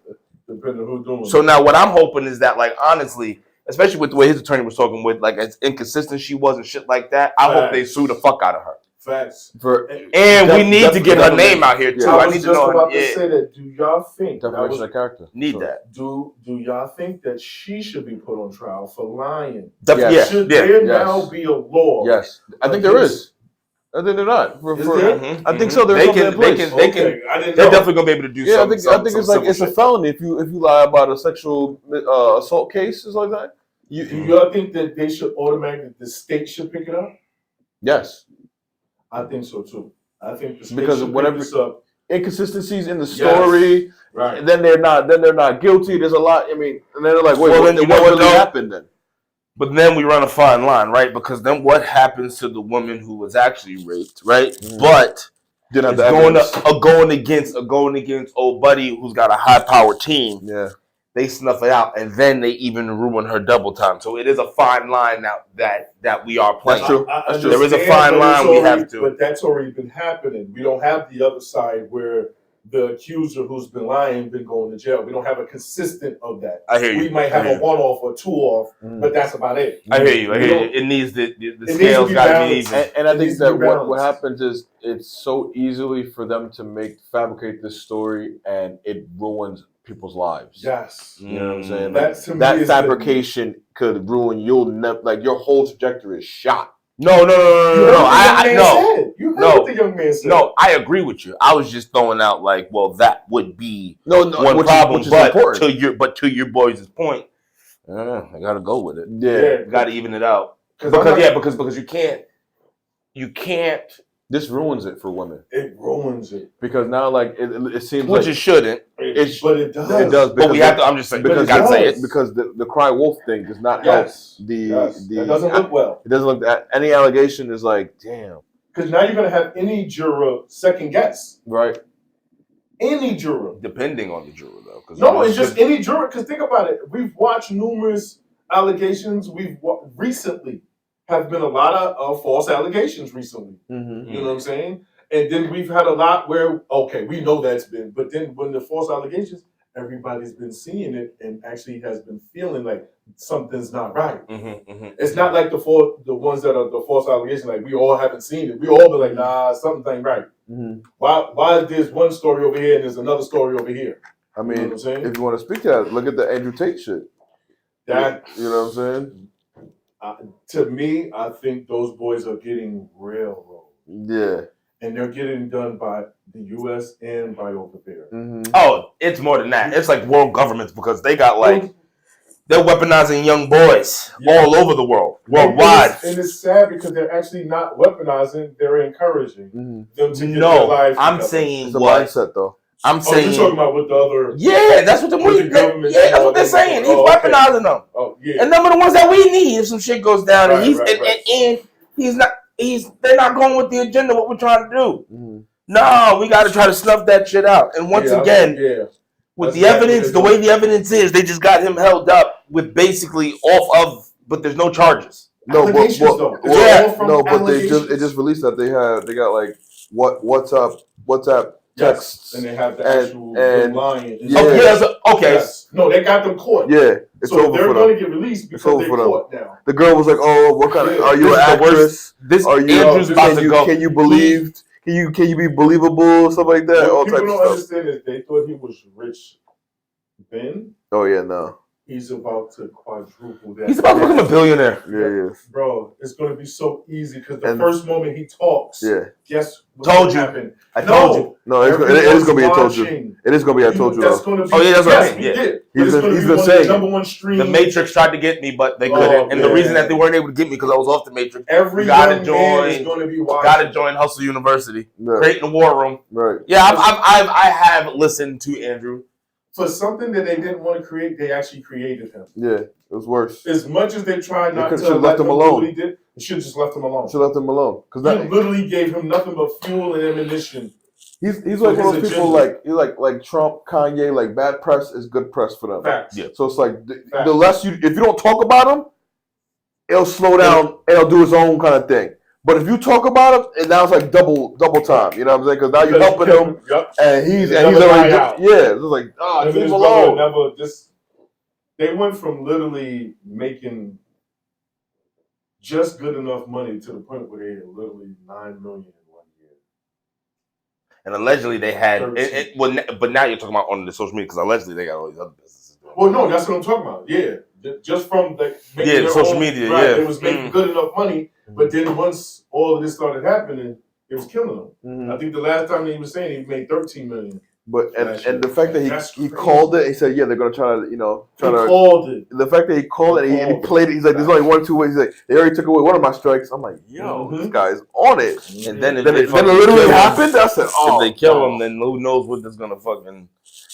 Speaker 1: depending on who's doing
Speaker 2: So
Speaker 1: it.
Speaker 2: now what I'm hoping is that, like, honestly, especially with the way his attorney was talking with, like, as inconsistent she was and shit like that, I hope they sue the fuck out of her.
Speaker 1: Facts.
Speaker 2: And we need to get her name out here too.
Speaker 1: I
Speaker 2: I
Speaker 1: was
Speaker 2: need to
Speaker 1: just
Speaker 2: know.
Speaker 1: about to say that. Do y'all think
Speaker 3: definition of character?
Speaker 2: Need that?
Speaker 1: Do y'all think that she should be put on trial for lying?
Speaker 3: Yes.
Speaker 1: Should there now be a law?
Speaker 3: Yes, I think there is. I think they're not. I think so. There's something in place.
Speaker 2: They're definitely gonna be able to do something.
Speaker 3: I think it's like it's a felony if you lie about a sexual assault case, is like that.
Speaker 1: Do y'all think that they should automatically, the state should pick it up?
Speaker 3: Yes,
Speaker 1: I think so too. I think the state
Speaker 3: because
Speaker 1: should
Speaker 3: of whatever
Speaker 1: pick this up.
Speaker 3: inconsistencies in the story,
Speaker 1: right?
Speaker 3: Then they're not guilty. There's a lot. I mean, and then they're like, wait,
Speaker 2: Well,
Speaker 3: what
Speaker 2: then you know what
Speaker 3: really happened then?
Speaker 2: But then we run a fine line, right? Because then what happens to the woman who was actually raped, right? But
Speaker 3: didn't have
Speaker 2: it's going against old buddy who's got a high powered team.
Speaker 3: Yeah.
Speaker 2: They snuff it out, and then they even ruin her double time. So it is a fine line now that we are playing.
Speaker 3: That's true.
Speaker 1: I
Speaker 2: There is a fine line we have to.
Speaker 1: But that's already been happening. We don't have the other side where the accuser who's been lying been going to jail. We don't have a consistent of that.
Speaker 2: I hear you.
Speaker 1: We might have a one-off or two-off, but that's about it.
Speaker 2: I hear you. It needs the scales got to be even.
Speaker 3: And I think that what happens is it's so easily for them to fabricate this story, and it ruins people's lives.
Speaker 1: Yes.
Speaker 3: You know what I'm saying?
Speaker 1: That
Speaker 3: fabrication could ruin your whole trajectory is shot.
Speaker 2: No.
Speaker 1: You heard what the young man said.
Speaker 2: No, I agree with you. I was just throwing out like, well, that would be one
Speaker 3: which
Speaker 2: problem.
Speaker 3: is
Speaker 2: But
Speaker 3: important.
Speaker 2: to your boys' point, I gotta go with it.
Speaker 3: Yeah,
Speaker 2: gotta even it out because you can't.
Speaker 3: This ruins it for women.
Speaker 1: It ruins it
Speaker 3: because now, like it seems
Speaker 2: which
Speaker 3: like
Speaker 2: it shouldn't.
Speaker 1: But it does.
Speaker 3: It does.
Speaker 2: But we have to. I'm just saying
Speaker 3: because
Speaker 2: gotta say it
Speaker 3: because the cry wolf thing does not help.
Speaker 1: That doesn't look well.
Speaker 3: It doesn't look. Any allegation is like, damn.
Speaker 1: Because now you're gonna have any juror second guess.
Speaker 3: Right.
Speaker 1: Any juror.
Speaker 2: Depending on the juror, though.
Speaker 1: No, it's just any juror. Because think about it. We've watched numerous allegations. Recently have been a lot of false allegations recently.
Speaker 3: Mm-hmm.
Speaker 1: You know what I'm saying? And then we've had a lot where, okay, we know that's been, but then when the false allegations, everybody's been seeing it and actually has been feeling like something's not right. It's not like the ones that are the false allegations, like we all haven't seen it. We all been like, nah, something ain't right. Why is there's one story over here and there's another story over here?
Speaker 3: I mean,
Speaker 1: you know what I'm saying?
Speaker 3: if you want to speak to that, look at the Andrew Tate shit. You know what I'm saying?
Speaker 1: To me, I think those boys are getting railroaded.
Speaker 3: Yeah.
Speaker 1: And they're getting done by the U.S. and by over there.
Speaker 2: Oh, it's more than that. It's like world governments because they got they're weaponizing young boys all over the world, worldwide.
Speaker 1: And it's sad because they're actually not weaponizing; they're encouraging them to get their lives
Speaker 2: I'm
Speaker 1: together.
Speaker 2: saying
Speaker 3: It's a
Speaker 2: what?
Speaker 3: mindset, though.
Speaker 2: I'm saying
Speaker 1: you're talking about with the other.
Speaker 2: Yeah, that's what
Speaker 1: government.
Speaker 2: that's what they're saying. He's weaponizing them.
Speaker 1: Oh yeah.
Speaker 2: And them are the ones that we need if some shit goes down. And he's not. They're not going with the agenda. What we're trying to do. No, we got to try to snuff that shit out. And once again, with the evidence, the way the evidence is, they just got him held up with basically off of, but there's no charges.
Speaker 3: No, but they just released that they got like WhatsApp texts,
Speaker 1: and they have the actual lying.
Speaker 2: Okay.
Speaker 1: Yes. No, they got them caught.
Speaker 3: Yeah, it's
Speaker 1: so
Speaker 3: over
Speaker 1: they're
Speaker 3: for
Speaker 1: going
Speaker 3: them.
Speaker 1: to get released because they're caught now.
Speaker 3: The girl was like, "Oh, what kind of? Are you an actress? Are you?
Speaker 2: Andrew's about to go.
Speaker 3: Can you believe? Can you be believable? Stuff like that. All
Speaker 1: People
Speaker 3: types
Speaker 1: don't
Speaker 3: of
Speaker 1: understand is they thought he was rich. Then
Speaker 3: oh yeah, no.
Speaker 1: He's about to quadruple that.
Speaker 2: He's about to become a billionaire.
Speaker 3: Yeah.
Speaker 1: Bro, it's going to be so easy because the first moment he talks, guess what's
Speaker 2: told you.
Speaker 1: Happen?
Speaker 2: I told you.
Speaker 3: No, it is going to be I told you. It is going to be I told you.
Speaker 1: That's going to be.
Speaker 2: Oh yeah, that's
Speaker 1: yes,
Speaker 2: right.
Speaker 3: He's been saying
Speaker 1: number one stream.
Speaker 2: The Matrix tried to get me, but they couldn't. And the reason that they weren't able to get me because I was off the Matrix.
Speaker 1: Every
Speaker 2: gotta
Speaker 1: join. Is going to be watching.
Speaker 2: Gotta join Hustle University. Creating the war room.
Speaker 3: Right.
Speaker 2: Yeah, I have listened to Andrew.
Speaker 1: For something that they didn't want to create, they actually created him.
Speaker 3: Yeah, it was worse.
Speaker 1: As much as they tried not to
Speaker 3: left him alone.
Speaker 1: What he did, they should have just left him alone.
Speaker 3: Should have left him alone because
Speaker 1: that literally gave him nothing but fuel and ammunition.
Speaker 3: He's like one of those people like Trump, Kanye, like bad press is good press for them.
Speaker 1: Facts.
Speaker 3: Yeah. So it's like the less if you don't talk about him, it'll slow down and he'll do his own kind of thing. But if you talk about him, and now it's like double time. You know what I'm saying? Because now you're helping him, and he's already
Speaker 1: out.
Speaker 3: Yeah, it's like leave him alone.
Speaker 1: They went from literally making just good enough money to the point where they had literally $9 million in 1 year.
Speaker 2: And allegedly they had but now you're talking about on the social media because allegedly they got all these other businesses.
Speaker 1: Well, no, that's what I'm talking about. Yeah, just from the
Speaker 2: social media.
Speaker 1: Right,
Speaker 2: yeah,
Speaker 1: it was making good enough money, but then once all of this started happening, it was killing them.
Speaker 3: Mm-hmm.
Speaker 1: I think the last time he was saying he made $13 million.
Speaker 3: But and the fact that he called it, he said, yeah, they're gonna try to
Speaker 1: called it.
Speaker 3: The fact that he called it and he played it, he's like, there's only 1 or 2 ways. He's like, they already took away one of my strikes. I'm like, yo, this guy's on it.
Speaker 2: And then
Speaker 3: it literally happened. I said,
Speaker 2: if they kill him, then who knows what that's gonna fucking.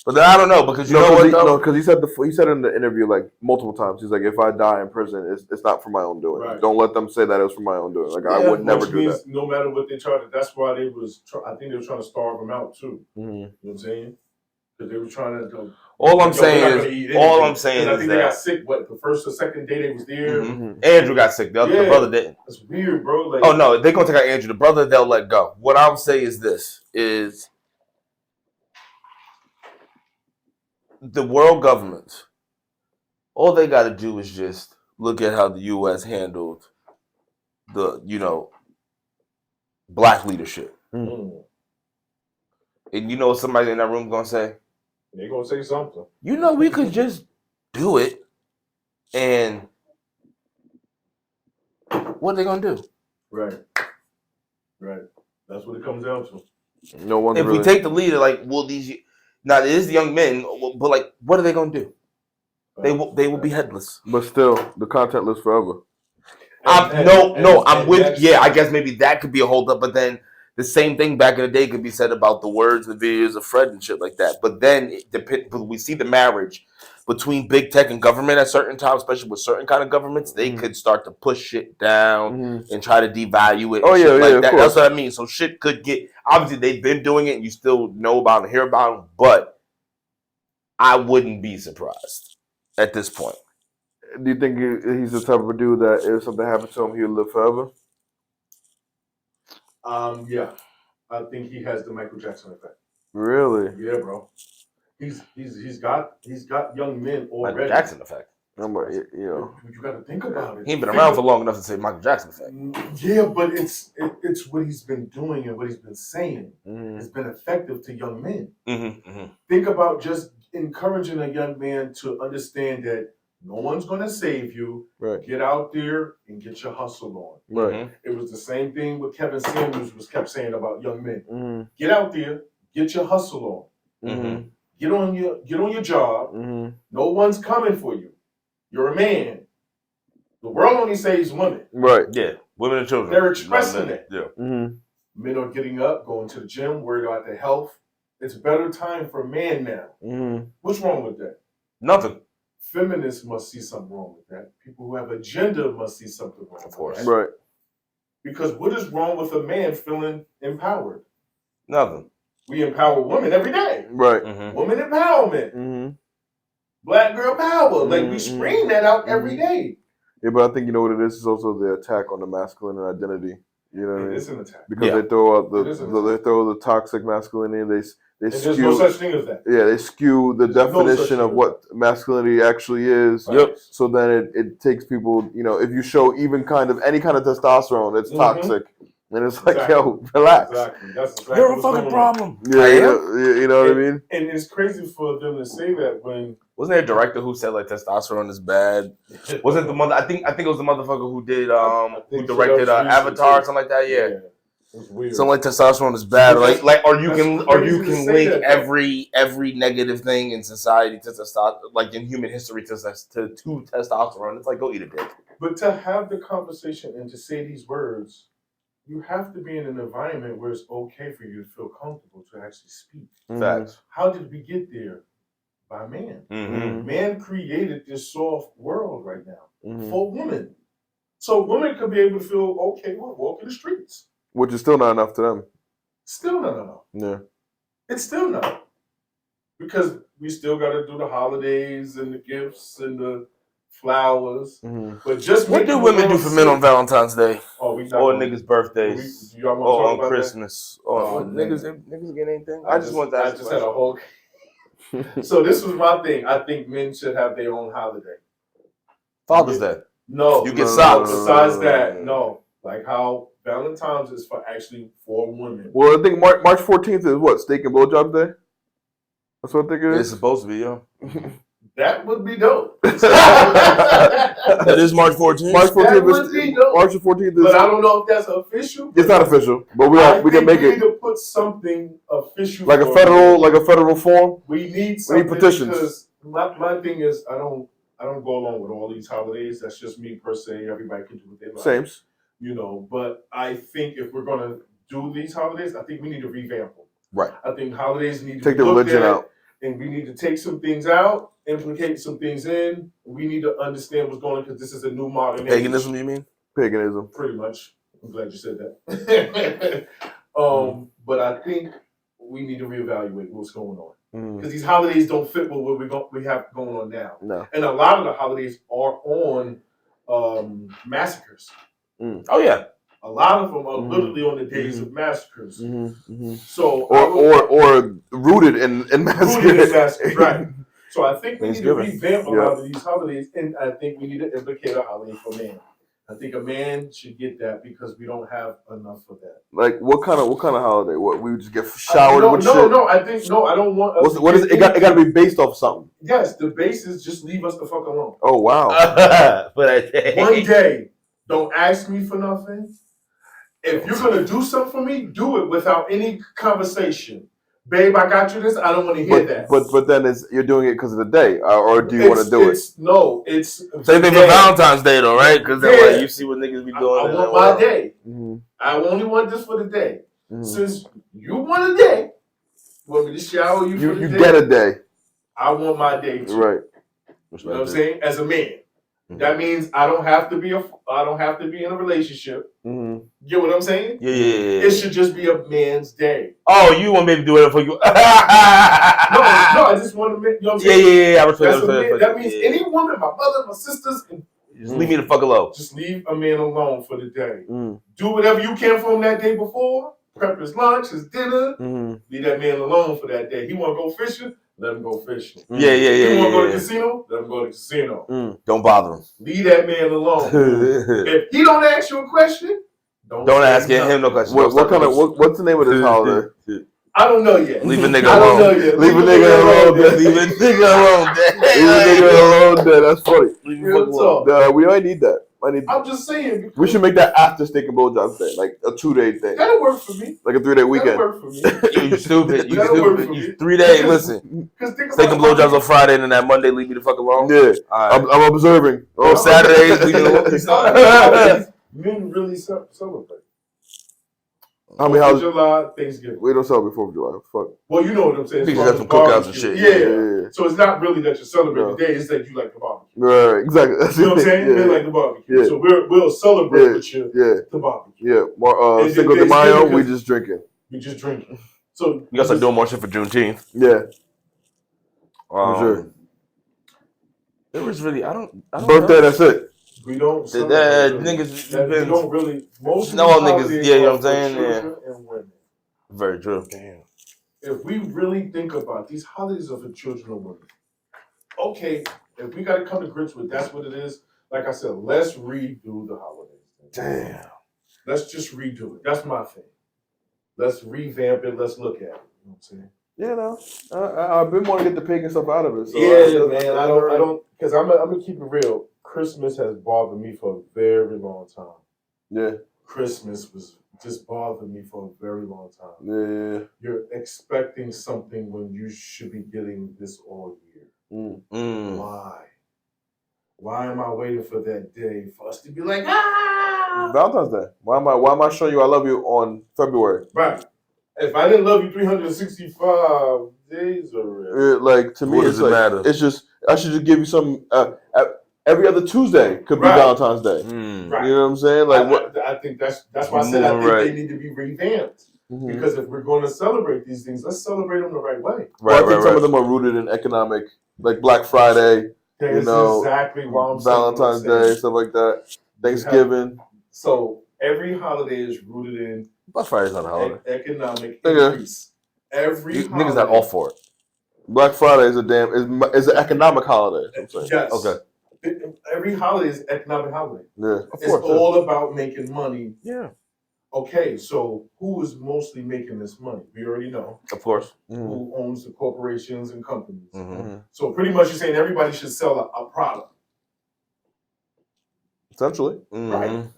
Speaker 2: But then I don't know because you know what?
Speaker 3: No, because he said in the interview like multiple times. He's like, if I die in prison, it's not for my own doing. Right. Don't let them say that it was for my own doing. Like I would never do that.
Speaker 1: No matter what they tried to. That's why they was. I think they were trying to starve him out too.
Speaker 3: Mm-hmm.
Speaker 1: You know what I'm saying? Because they were trying to.
Speaker 2: All I'm saying is
Speaker 1: I think they got sick. What the first or second day they was there?
Speaker 2: Mm-hmm. Andrew got sick. The brother didn't.
Speaker 1: That's weird, bro. Like,
Speaker 2: oh no, they're gonna take out Andrew. The brother they'll let go. What I'll say is this: is the world government. All they got to do is just look at how the U.S. handled the black leadership.
Speaker 1: Mm.
Speaker 2: And you know what somebody in that room gonna say?
Speaker 1: They're gonna say something.
Speaker 2: We could just do it, and what are they gonna do?
Speaker 1: Right. That's what it comes down to.
Speaker 3: No one.
Speaker 2: If we take the leader, like, now it is the young men, but like, what are they gonna do? They will be headless.
Speaker 3: But still, the content lives forever.
Speaker 2: I'm with. Yeah, I guess maybe that could be a holdup, but then. The same thing back in the day could be said about the words and the videos of Fred and shit like that. But then we see the marriage between big tech and government at certain times, especially with certain kind of governments, they could start to push shit down and try to devalue it. That. That's what I mean. So shit could get, obviously they've been doing it and you still know about and hear about them, but I wouldn't be surprised at this point.
Speaker 3: Do you think he's the type of dude that if something happened to him, he'll live forever?
Speaker 1: Yeah, I think he has the Michael Jackson effect.
Speaker 3: Really?
Speaker 1: Yeah, bro. He's got young men already.
Speaker 2: Michael Jackson effect.
Speaker 1: You got to think about it.
Speaker 2: He ain't been around for long enough to say Michael Jackson effect.
Speaker 1: Yeah, but it's what he's been doing and what he's been saying. It's been effective to young men. Think about just encouraging a young man to understand that no one's going to save you.
Speaker 3: Right.
Speaker 1: Get out there and get your hustle on.
Speaker 3: Right.
Speaker 1: It was the same thing what Kevin Samuels kept saying about young men. Get out there, get your hustle on. Get on your job. No one's coming for you. You're a man. The world only saves women.
Speaker 3: Right.
Speaker 2: Yeah. Women and children.
Speaker 1: They're expressing it.
Speaker 2: Yeah.
Speaker 1: Men are getting up, going to the gym, worried about their health. It's a better time for man now. What's wrong with that?
Speaker 2: Nothing.
Speaker 1: Feminists must see something wrong with that. People who have a gender must see something wrong with that.
Speaker 3: Right.
Speaker 1: Because what is wrong with a man feeling empowered?
Speaker 2: Nothing.
Speaker 1: We empower women every day.
Speaker 3: Right.
Speaker 1: Women empowerment. Black girl power. Like we scream that out every day.
Speaker 3: Yeah, but I think you know what it is. It's also the attack on the masculine identity. You know what I mean?
Speaker 1: It's an attack.
Speaker 3: Because they throw out the toxic masculinity. They skew,
Speaker 1: there's no such thing as that.
Speaker 3: Yeah, they skew the definition of what masculinity actually is.
Speaker 1: Yep.
Speaker 3: So then it takes people, if you show even any kind of testosterone, it's toxic. And it's like, yo, relax.
Speaker 1: Exactly. That's exactly
Speaker 2: You're a fucking problem.
Speaker 3: Yeah, you know what I mean?
Speaker 1: And it's crazy for them to say that when...
Speaker 2: Wasn't there a director who said like testosterone is bad? Wasn't the mother? I think it was the motherfucker who did who directed Avatar or something like that. Yeah.
Speaker 1: It's weird.
Speaker 2: Something like testosterone is bad, or you can link every negative thing in society to testosterone, like in human history to testosterone. It's like, go eat a dick.
Speaker 1: But to have the conversation and to say these words, you have to be in an environment where it's okay for you to feel comfortable to actually speak.
Speaker 2: Facts.
Speaker 1: How did we get there? By man. Man created this soft world right now for women. So women could be able to feel okay when walking the streets.
Speaker 3: Which is still not enough to them.
Speaker 1: Still not enough.
Speaker 3: Yeah.
Speaker 1: It's still not. Because we still got to do the holidays and the gifts and the flowers. But just
Speaker 2: what do women do for men on Valentine's Day?
Speaker 1: Oh, we
Speaker 2: or niggas' birthdays?
Speaker 1: Y'all want to
Speaker 2: or
Speaker 1: talk
Speaker 2: on
Speaker 1: about
Speaker 2: Christmas?
Speaker 1: That?
Speaker 2: Or niggas get anything? I just want to ask.
Speaker 1: I just had a whole. So this was my thing. I think men should have their own holiday.
Speaker 2: Father's Day.
Speaker 1: No,
Speaker 2: you get socks.
Speaker 1: Besides that, no. Like how Valentine's is for women.
Speaker 3: Well, I think March 14th is what? Steak and blowjob day? That's what I think it is?
Speaker 2: It's supposed to be, yo.
Speaker 1: That would be dope.
Speaker 2: That is March 14th?
Speaker 3: March 14th
Speaker 1: That would be dope.
Speaker 3: March 14th is...
Speaker 1: But I don't know if that's official.
Speaker 3: It's not official, but we can make
Speaker 1: we
Speaker 3: it.
Speaker 1: need to put something official.
Speaker 3: Like a federal form?
Speaker 1: We need something.
Speaker 3: We need petitions.
Speaker 1: Because my thing is, I don't go along with all these holidays. That's just me per se. Everybody can do what they like.
Speaker 3: Sames.
Speaker 1: You know, but I think if we're going to do these holidays, I think we need to revamp them.
Speaker 3: Right.
Speaker 1: I think holidays need to
Speaker 3: take
Speaker 1: be
Speaker 3: the religion out.
Speaker 1: And we need to take some things out, implicate some things in. We need to understand what's going on because this is a new modern
Speaker 2: Paganism,
Speaker 1: age.
Speaker 2: you mean?
Speaker 3: Paganism.
Speaker 1: Pretty much. I'm glad you said that. But I think we need to reevaluate what's going on. Because these holidays don't fit with what we have going on now.
Speaker 3: No.
Speaker 1: And a lot of the holidays are on massacres.
Speaker 2: Oh, yeah.
Speaker 1: A lot of them are literally on the days of massacres. So
Speaker 3: or rooted in massacres.
Speaker 1: Right. So I think we need to revamp a lot of these holidays, and I think we need to implicate a holiday for men. I think a man should get that because we don't have enough of that.
Speaker 3: Like what kind of holiday? What we just get showered with shit?
Speaker 1: No. I don't want us.
Speaker 3: What is it? It got to be based off something.
Speaker 1: Yes, the basis just leave us the fuck alone.
Speaker 3: Oh wow.
Speaker 1: One day, don't ask me for nothing. If you're gonna do something for me, do it without any conversation. Babe, I got you this. I don't want to hear that.
Speaker 3: But then you're doing it because of the day, or do you want to do it?
Speaker 1: No, it's
Speaker 2: same thing for Valentine's Day though, right? Because like, you see what niggas be doing.
Speaker 1: I want my day. I only want this for the day. Since you want a day, want me to shower you for the day?
Speaker 3: You get a day.
Speaker 1: I want my day too.
Speaker 3: Right.
Speaker 1: You know what I'm saying? As a man. That means I don't have to be in a relationship. Get what I'm saying?
Speaker 2: Yeah.
Speaker 1: It should just be a man's day.
Speaker 2: Oh, you want me to do it for you? No,
Speaker 1: I just want to make. You know what I'm saying?
Speaker 2: Yeah. I respect that.
Speaker 1: That means any woman, my mother, my sisters,
Speaker 2: just leave me the fuck alone.
Speaker 1: Just leave a man alone for the day. Do whatever you can for him that day before. Prep his lunch, his dinner. Leave that man alone for that day. He want to go fishing. Let him go fishing.
Speaker 2: Yeah.
Speaker 1: You want to go to the casino? Let him go to the casino.
Speaker 2: Don't bother him.
Speaker 1: Leave that man alone. If he don't ask you a question, don't ask him no question.
Speaker 3: What's the name of this holiday?
Speaker 1: I don't know yet.
Speaker 2: Leave a nigga alone.
Speaker 3: Leave a nigga alone.
Speaker 2: Leave a nigga alone.
Speaker 3: Leave a nigga alone. That's funny.
Speaker 2: Leave a fuck alone.
Speaker 3: We might need that.
Speaker 1: I'm just saying.
Speaker 3: We should make that after Steak and Blowjob Day, like a 2-day thing.
Speaker 1: That'll work for me.
Speaker 3: Like a 3-day weekend.
Speaker 1: That'll work for me.
Speaker 2: You stupid. You 3
Speaker 3: days.
Speaker 2: Listen. Steak and blowjobs on Friday, and then that Monday leave me the fuck alone.
Speaker 3: Yeah. Right. I'm observing.
Speaker 2: On Saturdays, leave me alone.
Speaker 1: Men really celebrate.
Speaker 3: How many holidays?
Speaker 1: July, Thanksgiving.
Speaker 3: We don't celebrate 4th of July. Fuck.
Speaker 1: Well, you know what I'm saying.
Speaker 2: Because you got some cookouts and shit.
Speaker 1: Yeah. So it's not really that you celebrate the day; it's that you like the barbecue.
Speaker 3: Right. Exactly. That's
Speaker 1: you know what I'm saying? They like the barbecue. So we'll celebrate with you. The barbecue.
Speaker 3: Yeah. Cinco de Mayo, we just drinking.
Speaker 1: So
Speaker 2: you guys start doing more shit for Juneteenth.
Speaker 3: Yeah. For sure.
Speaker 2: There was really I don't
Speaker 3: birthday.
Speaker 2: know.
Speaker 3: That's it.
Speaker 1: We don't.
Speaker 2: Niggas.
Speaker 1: We don't really. Most
Speaker 2: no niggas. Yeah, you know what I'm saying.
Speaker 1: And women.
Speaker 2: Very true. Damn.
Speaker 1: If we really think about these holidays are for children and women, okay. If we got to come to grips with that's what it is. Like I said, let's redo the holidays.
Speaker 2: Damn.
Speaker 1: Let's just redo it. That's my thing. Let's revamp it. Let's look at it. You know what I'm saying?
Speaker 3: Yeah, no. I've been wanting to get the pagan stuff out of it. So
Speaker 1: man. I don't. Because I'm gonna keep it real. Christmas has bothered me for a very long time.
Speaker 3: Yeah.
Speaker 1: Christmas was just bothered me for a very long time.
Speaker 3: Yeah.
Speaker 1: You're expecting something when you should be getting this all year. Why? Why am I waiting for that day for us to be like,
Speaker 3: Valentine's Day. Why am I showing you I love you on February?
Speaker 1: Right. If I didn't love you 365 days already.
Speaker 3: Like to me,
Speaker 2: what does it matter?
Speaker 3: It's just I should just give you some. Every other Tuesday could be Valentine's Day.
Speaker 1: Right.
Speaker 3: You know what I'm saying? Like
Speaker 1: I think that's why I said I think they need to be revamped. Because if we're going to celebrate these things, let's celebrate them the right way.
Speaker 3: I think some of them are rooted in economic, like Black Friday.
Speaker 1: That's
Speaker 3: you know,
Speaker 1: exactly why I'm
Speaker 3: Valentine's Day, stuff like that. Thanksgiving.
Speaker 1: So every holiday is rooted in
Speaker 3: Black Friday's not a holiday.
Speaker 1: Economic increase. Every holiday.
Speaker 2: Niggas not all for it.
Speaker 3: Black Friday is is an economic holiday. I'm saying.
Speaker 1: Yes.
Speaker 3: Okay.
Speaker 1: Every holiday is economic holiday.
Speaker 3: Yeah.
Speaker 1: It's all about making money.
Speaker 2: Yeah.
Speaker 1: Okay, so who is mostly making this money? We already know.
Speaker 2: Of course.
Speaker 1: Who owns the corporations and companies.
Speaker 2: Mm-hmm.
Speaker 1: So pretty much you're saying everybody should sell a product.
Speaker 3: Essentially.
Speaker 1: Right?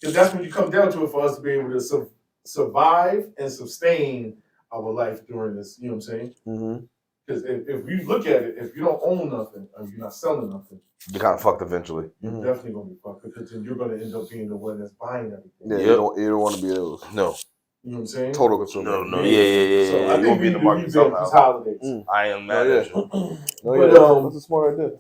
Speaker 1: Because that's what you come down to it for us to be able to survive and sustain our life during this, you know what I'm saying? Because if you look at it, if you don't own nothing, or you're not selling nothing,
Speaker 2: you're kind of fucked eventually.
Speaker 1: You're definitely going to be fucked, because then you're going to end up being the one that's buying everything.
Speaker 3: Yeah, you don't want to be those.
Speaker 2: No.
Speaker 1: You know what I'm saying?
Speaker 3: Total consumer.
Speaker 2: No. Yeah.
Speaker 1: So I think we need to revamp these holidays.
Speaker 2: I am mad at you.
Speaker 1: But
Speaker 3: that's a smart idea.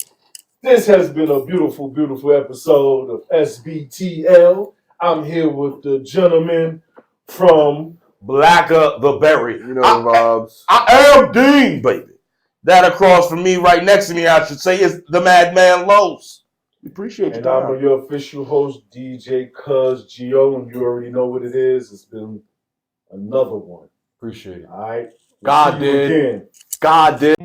Speaker 1: This has been a beautiful, beautiful episode of S.B.T.L. I'm here with the gentleman from
Speaker 2: Blacker the Berry.
Speaker 3: You know the vibes.
Speaker 2: I am Dean, baby. That across from me, right next to me, I should say, is the Madman Los. We appreciate you.
Speaker 1: And I'm your official host, DJ Cuz Gio, and you already know what it is. It's been another one.
Speaker 2: Appreciate it.
Speaker 1: All right.
Speaker 2: God did.
Speaker 1: Again.
Speaker 2: God did.